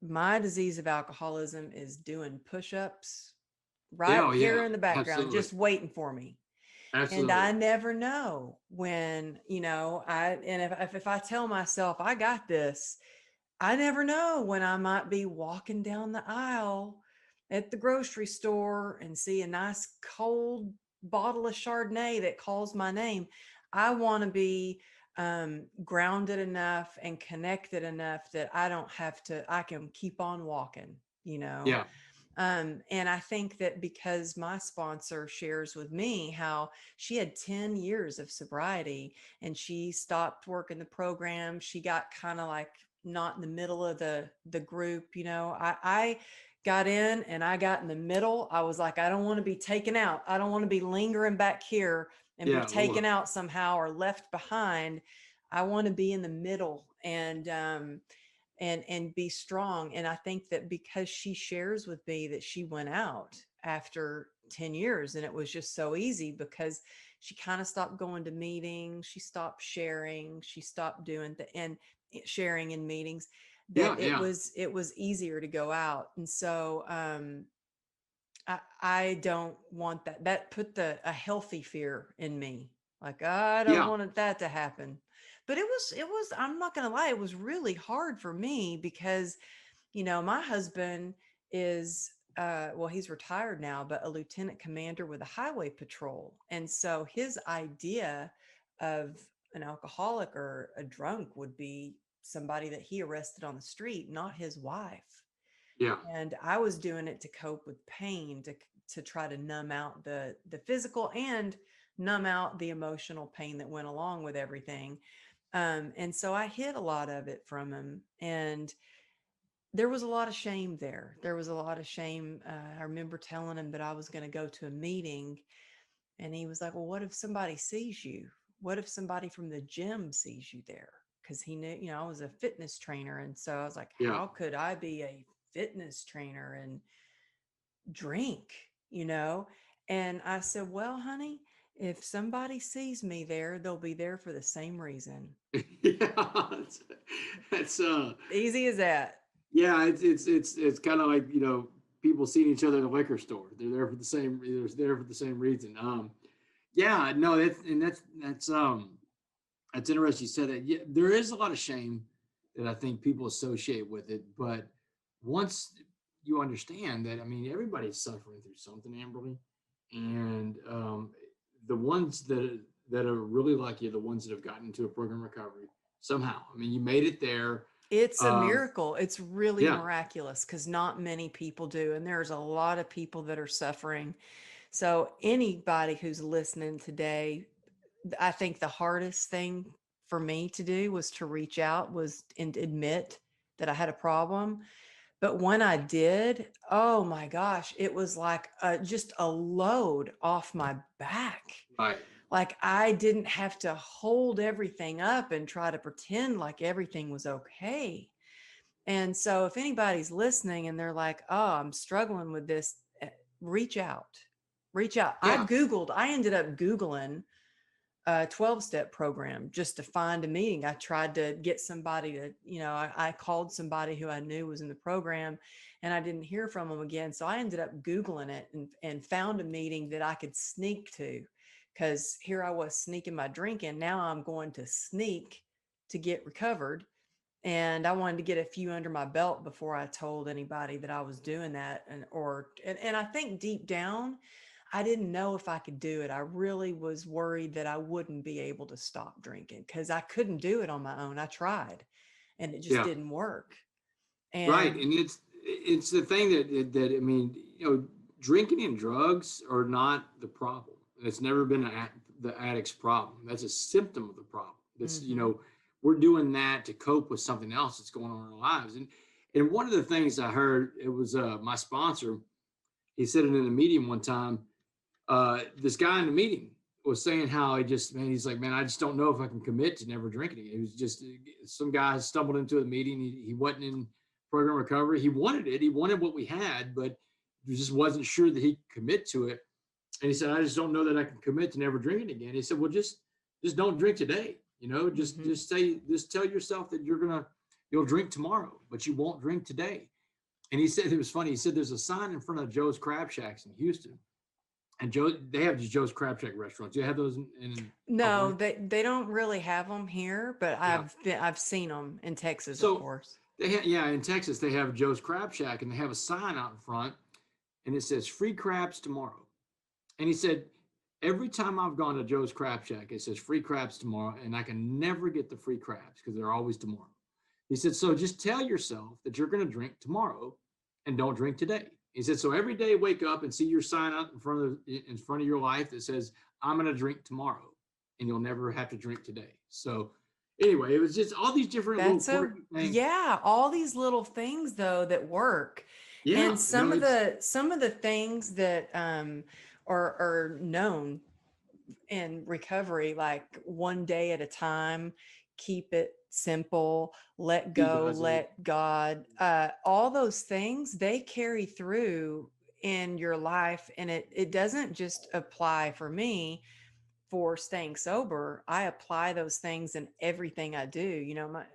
my disease of alcoholism is doing push-ups Yeah. right Oh here yeah. in the background, Absolutely. just waiting for me. And Absolutely. I never know when, if I tell myself I got this, I never know when I might be walking down the aisle at the grocery store and see a nice cold bottle of Chardonnay that calls my name. I want to be grounded enough and connected enough that I don't have to, I can keep on walking, you know? Yeah. And I think that because my sponsor shares with me how she had 10 years of sobriety and she stopped working the program, she got kind of like not in the middle of the group. I got in and I got in the middle. I was like, I don't want to be taken out. I don't want to be lingering back here and be Yeah. taken out somehow or left behind. I want to be in the middle and be strong. And I think that because she shares with me that she went out after 10 years and it was just so easy because she kind of stopped going to meetings, she stopped sharing, she stopped doing and sharing in meetings, that Yeah. Yeah. it was easier to go out. And so I don't want that. That put a healthy fear in me. Like, I don't Yeah. want that to happen. But it was, I'm not going to lie, it was really hard for me because, my husband is, well, he's retired now, but a lieutenant commander with a highway patrol. And so his idea of an alcoholic or a drunk would be somebody that he arrested on the street, not his wife. Yeah. And I was doing it to cope with pain, to try to numb out the physical and numb out the emotional pain that went along with everything. And so I hid a lot of it from him, and there was a lot of shame there. There was a lot of shame. I remember telling him that I was going to go to a meeting, and he was like, "Well, what if somebody sees you? What if somebody from the gym sees you there?" Because he knew, I was a fitness trainer. And so I was like, Yeah. how could I be a fitness trainer and drink, you know? And I said, well, honey, if somebody sees me there, they'll be there for the same reason. Yeah. It's Easy as that. yeah, it's kind of like, people seeing each other in the liquor store. They're there for the same. They're there for the same reason. Yeah, no, that's interesting. You said that. Yeah, there is a lot of shame that I think people associate with it, but once you understand that, I mean, everybody's suffering through something, Amberly, and the ones that are really lucky are the ones that have gotten into a program recovery somehow. I mean, you made it there. It's a Um, miracle. It's really yeah, miraculous because not many people do. And there's a lot of people that are suffering. So, anybody who's listening today, I think the hardest thing for me to do was to reach out, was and admit that I had a problem. But when I did, oh my gosh, it was like just a load off my back. right. Like I didn't have to hold everything up and try to pretend like everything was okay. And so if anybody's listening and they're like, oh, I'm struggling with this, reach out. Reach out. Yeah, I ended up Googling a 12-step program just to find a meeting. I tried to get somebody to, I called somebody who I knew was in the program and I didn't hear from them again. So I ended up Googling it and found a meeting that I could sneak to, because here I was sneaking my drinking. Now I'm going to sneak to get recovered. And I wanted to get a few under my belt before I told anybody that I was doing that. And I think deep down, I didn't know if I could do it. I really was worried that I wouldn't be able to stop drinking because I couldn't do it on my own. I tried and it just yeah, didn't work. right. And And it's the thing that I mean, drinking and drugs are not the problem. It's never been the addict's problem. That's a symptom of the problem. That's mhm. we're doing that to cope with something else that's going on in our lives. And one of the things I heard, it was my sponsor. He said it in a meeting one time. This guy in the meeting was saying how he's like, man, I just don't know if I can commit to never drinking again. It was just some guy stumbled into a meeting. He wasn't in program recovery. He wanted it. He wanted what we had, but he just wasn't sure that he could commit to it. And he said, I just don't know that I can commit to never drinking again. He said, well, just don't drink today. Mhm. Just tell yourself that you'll drink tomorrow, but you won't drink today. And he said, it was funny. He said, there's a sign in front of Joe's Crab Shacks in Houston, and they have these Joe's Crab Shack restaurants. Do you have those in No, California? they don't really have them here, but Yeah. I've seen them in Texas, of So course. yeah, in Texas they have Joe's Crab Shack, and they have a sign out in front, and it says free crabs tomorrow. And he said, every time I've gone to Joe's Crab Shack, it says free crabs tomorrow, and I can never get the free crabs because they're always tomorrow. He said, so just tell yourself that you're going to drink tomorrow and don't drink today. He said, so every day wake up and see your sign up in front of your life that says, I'm going to drink tomorrow, and you'll never have to drink today. So anyway, it was just all these different little That's so, quirky things. yeah, all these little things though that work. Yeah, And some of the things that are known in recovery, like one day at a time, keep it simple, let he go, does it. let God, all those things, they carry through in your life. And it doesn't just apply for me for staying sober. I apply those things in everything I do.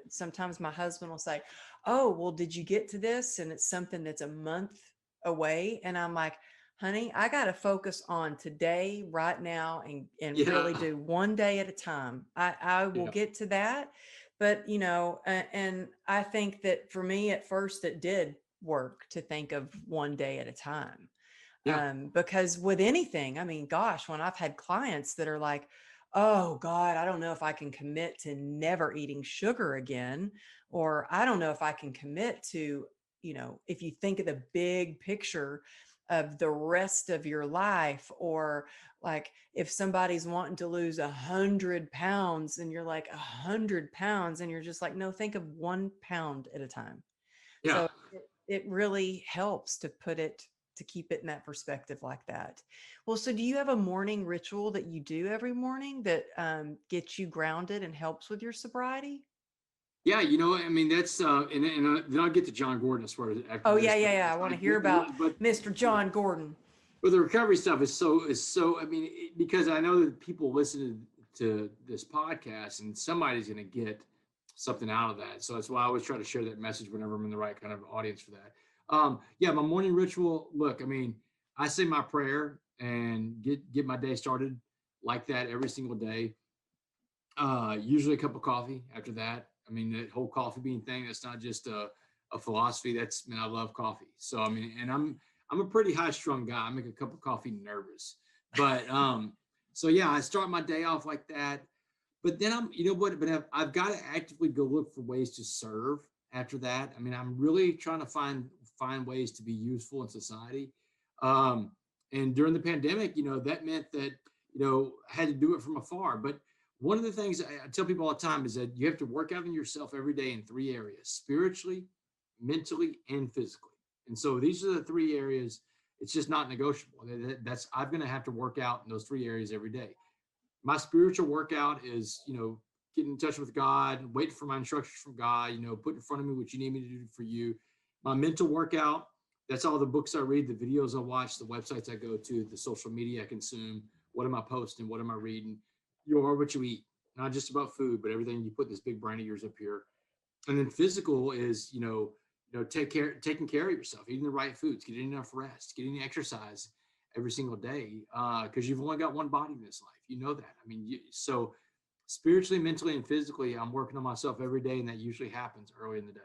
Sometimes my husband will say, oh, well, did you get to this? And it's something that's a month away. And I'm like, honey, I got to focus on today, right now, and really Yeah, do one day at a time. I will yeah, get to that. But, and I think that for me at first, it did work to think of one day at a time. yeah, Because with anything, I mean, gosh, when I've had clients that are like, oh God, I don't know if I can commit to never eating sugar again, or I don't know if I can commit to, if you think of the big picture of the rest of your life, or like if somebody's wanting to lose 100 pounds and you're like 100 pounds and you're just like, no, think of 1 pound at a time. yeah. So it really helps to keep it in that perspective like that. Well, so do you have a morning ritual that you do every morning that gets you grounded and helps with your sobriety? Yeah, I mean, that's and then I'll get to John Gordon as far as after Oh this, yeah, but yeah, yeah. I it's want to like, hear about but Mr. John Gordon. but the recovery stuff is so. I mean, because I know that people listen to this podcast, and somebody's going to get something out of that. So that's why I always try to share that message whenever I'm in the right kind of audience for that. Yeah, my morning ritual. Look, I mean, I say my prayer and get my day started like that every single day. Usually a cup of coffee after that. I mean, that whole coffee bean thing, that's not just a philosophy. That's, man, I love coffee. So, I mean, and I'm a pretty high strung guy. I make a cup of coffee nervous. But so yeah, I start my day off like that. But then you know what, but I've got to actively go look for ways to serve after that. I mean, I'm really trying to find ways to be useful in society. Um, and during the pandemic, that meant that, I had to do it from afar. But one of the things I tell people all the time is that you have to work out on yourself every day in three areas: spiritually, mentally, and physically. And so these are the three areas. It's just not negotiable. That's I'm going to have to work out in those three areas every day. My spiritual workout is, getting in touch with God, waiting for my instructions from God, put in front of me what you need me to do for you. My mental workout, that's all the books I read, the videos I watch, the websites I go to, the social media I consume. What am I posting? What am I reading? You are what you eat, not just about food, but everything you put in this big brain of yours up here. And then physical is, taking care of yourself, eating the right foods, getting enough rest, getting exercise every single day, because you've only got one body in this life. You know that. I mean, so spiritually, mentally, and physically, I'm working on myself every day, and that usually happens early in the day.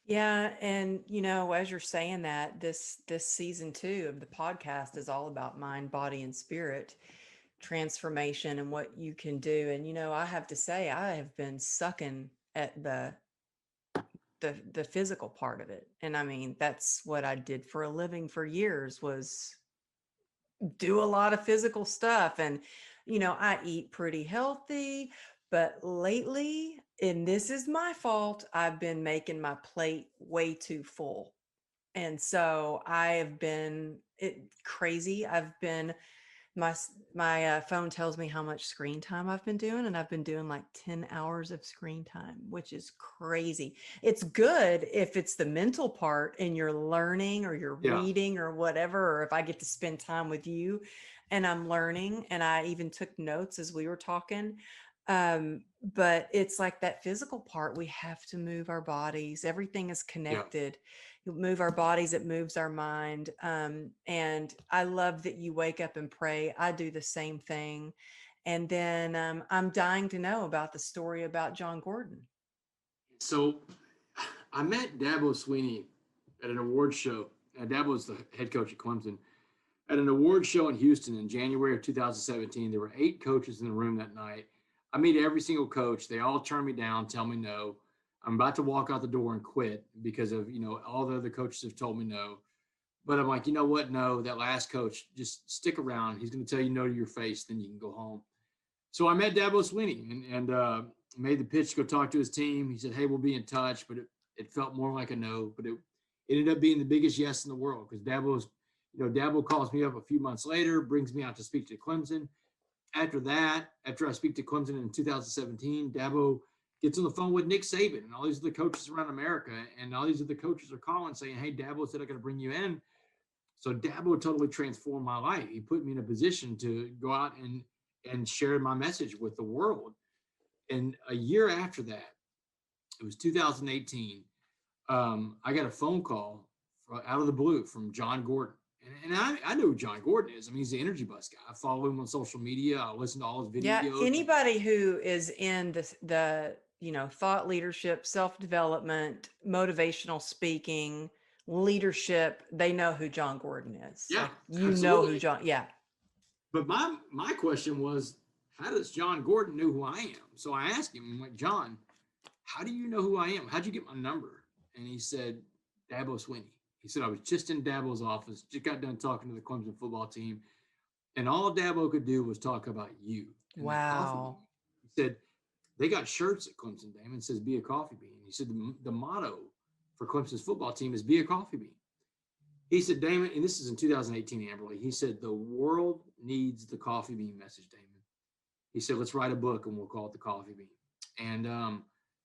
Yeah, and as you're saying that, this season 2 of the podcast is all about mind, body, and spirit transformation and what you can do. And I have to say, I have been sucking at the physical part of it. And I mean, that's what I did for a living for years, was do a lot of physical stuff. And I eat pretty healthy, but lately, and this is my fault, I've been making my plate way too full. And so I have been crazy. I've been my phone tells me how much screen time I've been doing, and I've been doing like 10 hours of screen time, which is crazy. It's good if it's the mental part and you're learning or you're Yeah, reading or whatever, or if I get to spend time with you and I'm learning, and I even took notes as we were talking. But it's like that physical part, we have to move our bodies. Everything is yeah. connected. You move our bodies, it moves our mind. And I love that you wake up and pray. I do the same thing. And then I'm dying to know about the story about John Gordon. So I met Dabo Sweeney at an award show. Dabo was the head coach at Clemson. At an award show in Houston in January of 2017, there were 8 coaches in the room that night. I meet every single coach. They all turn me down, tell me no. I'm about to walk out the door and quit because of, all the other coaches have told me no. But I'm like, you know what? No, that last coach, just stick around. He's going to tell you no to your face, then you can go home. So I met Dabo Swinney and made the pitch to go talk to his team. He said, hey, we'll be in touch. But it felt more like a no. But it ended up being the biggest yes in the world because Dabo calls me up a few months later, brings me out to speak to Clemson. After I speak to Clemson in 2017, Dabo gets on the phone with Nick Saban and all these other coaches around America. And all these other coaches are calling saying, hey, Dabo said I got to bring you in. So Dabo totally transformed my life. He put me in a position to go out and share my message with the world. And a year after that, it was 2018. I got a phone call out of the blue from John Gordon. And I know who John Gordon is. I mean, he's the Energy Bus guy. I follow him on social media. I listen to all his Yeah, videos. anybody who is in the thought leadership, self-development, motivational speaking, leadership, they know who John Gordon is. Yeah, Like you know who absolutely. John, yeah. But my question was, how does John Gordon know who I am? So I asked him, I'm like, John, how do you know who I am? How'd you get my number? And he said, Dabo Swinney. He said, I was just in Dabo's office, just got done talking to the Clemson football team. And all Dabo could do was talk about you and that coffee bean. Wow. He said, they got shirts at Clemson, Damon, says, be a coffee bean. He said, the motto for Clemson's football team is be a coffee bean. He said, Damon, and this is in 2018, Amberley. He said, the world needs the coffee bean message, Damon. He said, let's write a book and we'll call it the coffee bean. And,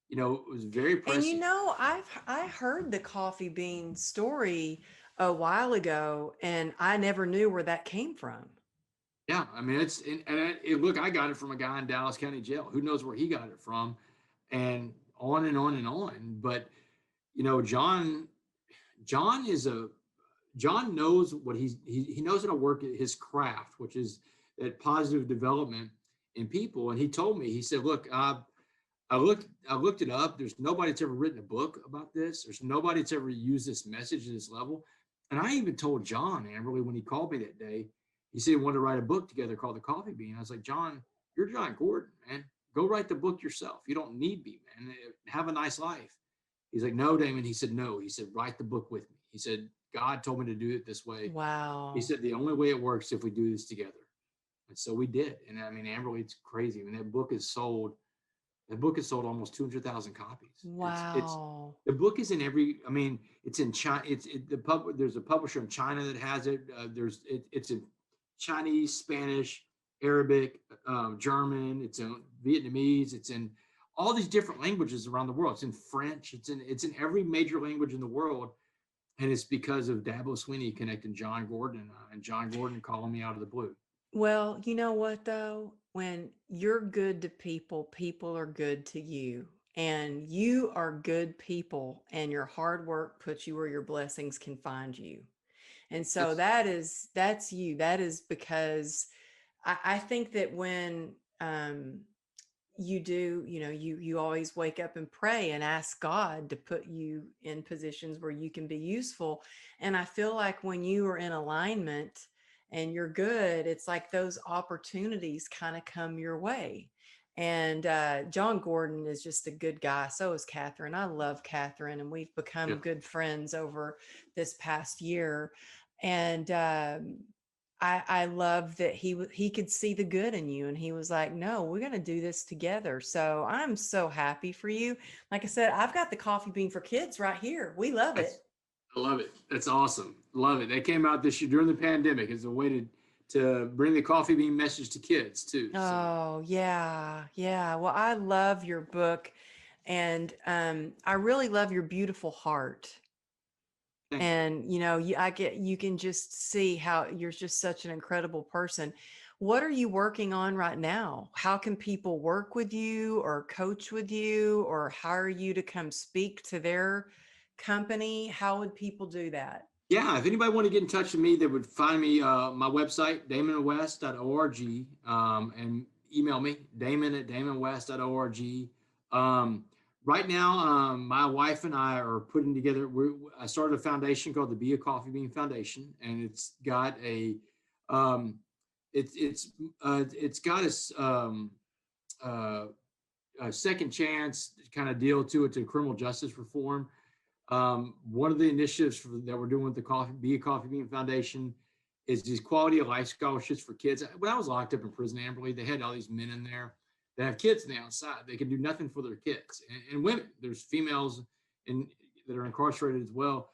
it was very And prescient. I heard the coffee bean story a while ago, and I never knew where that came from. Yeah, I mean, look, I got it from a guy in Dallas County Jail. Who knows where he got it from, and on and on and on. But John, John is a John knows what he knows how to work at his craft, which is that positive development in people. And he told me, he said, look, I looked it up. There's nobody that's ever written a book about this. There's nobody that's ever used this message at this level. And I even told John Amberley when he called me that day, he said he wanted to write a book together called The Coffee Bean. I was like, John, you're John Gordon, man. Go write the book yourself. You don't need me, man. Have a nice life. He's like, no, Damon. He said, no. He said, write the book with me. He said, God told me to do it this way. He Wow. said, the only way it works is if we do this together. And so we did. And I mean, Amberley, it's crazy. I mean, that book has sold almost 200,000 copies. It's Wow. the book is in every. I mean, it's in China. There's a publisher in China that has it. It's in Chinese, Spanish, Arabic, German. It's in Vietnamese. It's in all these different languages around the world. It's in French. It's in every major language in the world. And it's because of Dabo Swinney connecting John Gordon and John Gordon calling me out of the blue. Well, you know what though? When you're good to people, people are good to you. And you are good people, and your hard work puts you where your blessings can find you. And so That's that's you. That is because I think that when you do, you always wake up and pray and ask God to put you in positions where you can be useful. And I feel like when you are in alignment and you're good, it's like those opportunities kind of come your way. And John Gordon is just a good guy. So is Catherine. I love Catherine, and we've yeah. become good friends over this past year. And I love that he could see the good in you, and he was like, no, we're going to do this together. So I'm so happy for you. Like I said, I've got the coffee bean for kids right here. We love That's it. I love it. That's awesome. Love it. They came out this year during the pandemic as a way to bring the coffee bean message to kids too. So Oh, yeah. Yeah. Well, I love your book, and I really love your beautiful heart. thank you. And you can just see how you're just such an incredible person. What are you working on right now? How can people work with you or coach with you or hire you to come speak to their company? How would people do that? Yeah, if anybody want to get in touch with me, they would find me my website, damonwest.org, and email me, damon@damonwest.org. Right now, my wife and I are putting together. I started a foundation called the Be a Coffee Bean Foundation, and it's got um, it's got uh, a second chance kind of deal to it to criminal justice reform. One of the initiatives that we're doing with the Be a Coffee Bean Foundation is these quality of life scholarships for kids. When I was locked up in prison, Amberley, they had all these men in there that have kids on the outside. They can do nothing for their kids, and women. There's females in, that are incarcerated as well.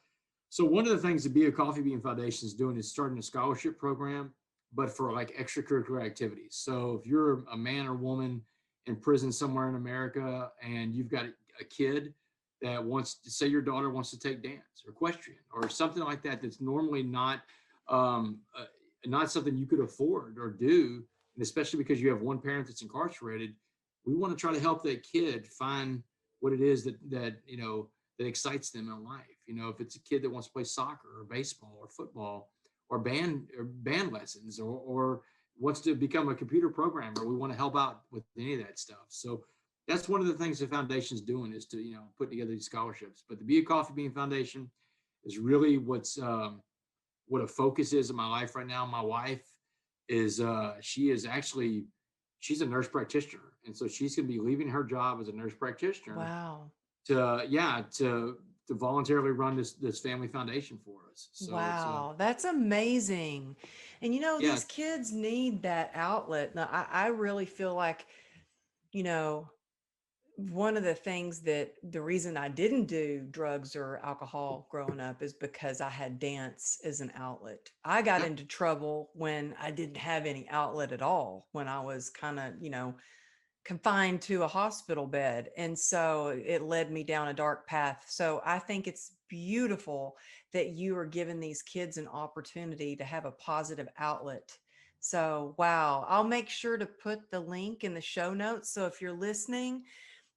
So one of the things the Be a Coffee Bean Foundation is doing is starting a scholarship program, but for like extracurricular activities. So if you're a man or woman in prison somewhere in America and you've got a kid that wants to, say your daughter wants to take dance or equestrian or something like that, that's normally um, uh, not something you could afford or do, and especially because you have one parent that's incarcerated, we want to try to help that kid find what it is that excites them in life. If it's a kid that wants to play soccer or baseball or football or band lessons or wants to become a computer programmer, we want to help out with any of that stuff. So that's one of the things the foundation's doing, is to put together these scholarships. But the Be a Coffee Bean Foundation is really what a focus is in my life right now. My wife is she's a nurse practitioner, and so she's going to be leaving her job as a nurse practitioner Wow. to voluntarily run this family foundation for us. So it's Wow, that's amazing. And yeah. these kids need that outlet. Now, I really feel like, you know, one of the things that the reason I didn't do drugs or alcohol growing up is because I had dance as an outlet. I got Yeah. into trouble when I didn't have any outlet at all, when I was kind of, confined to a hospital bed. And so it led me down a dark path. So I think it's beautiful that you are giving these kids an opportunity to have a positive outlet. So, wow, I'll make sure to put the link in the show notes. So if you're listening,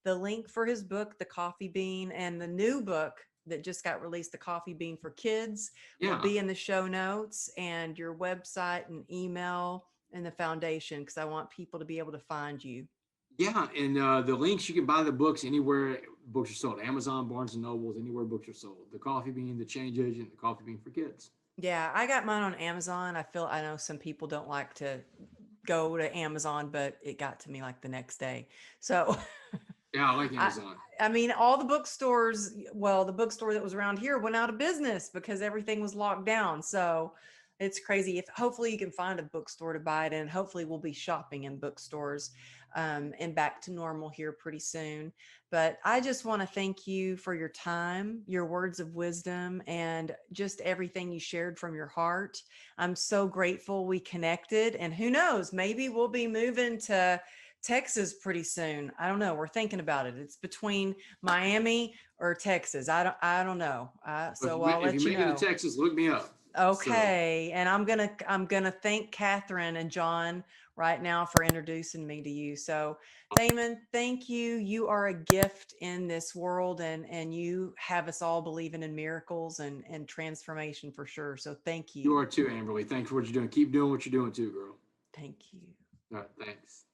the link for his book, The Coffee Bean, and the new book that just got released, The Coffee Bean for Kids, will Yeah. be in the show notes, and your website and email and the foundation, because I want people to be able to find you. Yeah, and the links, you can buy the books anywhere books are sold. Amazon, Barnes and Nobles, anywhere books are sold. The Coffee Bean, The Change Agent, The Coffee Bean for Kids. Yeah, I got mine on Amazon. I know some people don't like to go to Amazon, but it got to me like the next day. So Yeah, I like I Amazon. I mean, all the bookstores, well, the bookstore that was around here went out of business because everything was locked down. So it's crazy. If hopefully you can find a bookstore to buy it in, hopefully we'll be shopping in bookstores and back to normal here pretty soon. But I just want to thank you for your time, your words of wisdom, and just everything you shared from your heart. I'm so grateful we connected. And who knows, maybe we'll be moving to Texas pretty soon. I don't know. We're thinking about it. It's between Miami or Texas. I don't know. So I'll If you let you make it to know. Texas, look me up. So Okay. And I'm gonna thank Catherine and John right now for introducing me to you. So Damon, thank you. You are a gift in this world, and you have us all believing in miracles and transformation for sure. So thank you you. are too, Amberly. Thanks for what you're doing. Keep doing what you're doing too, girl. Thank you. All right, thanks.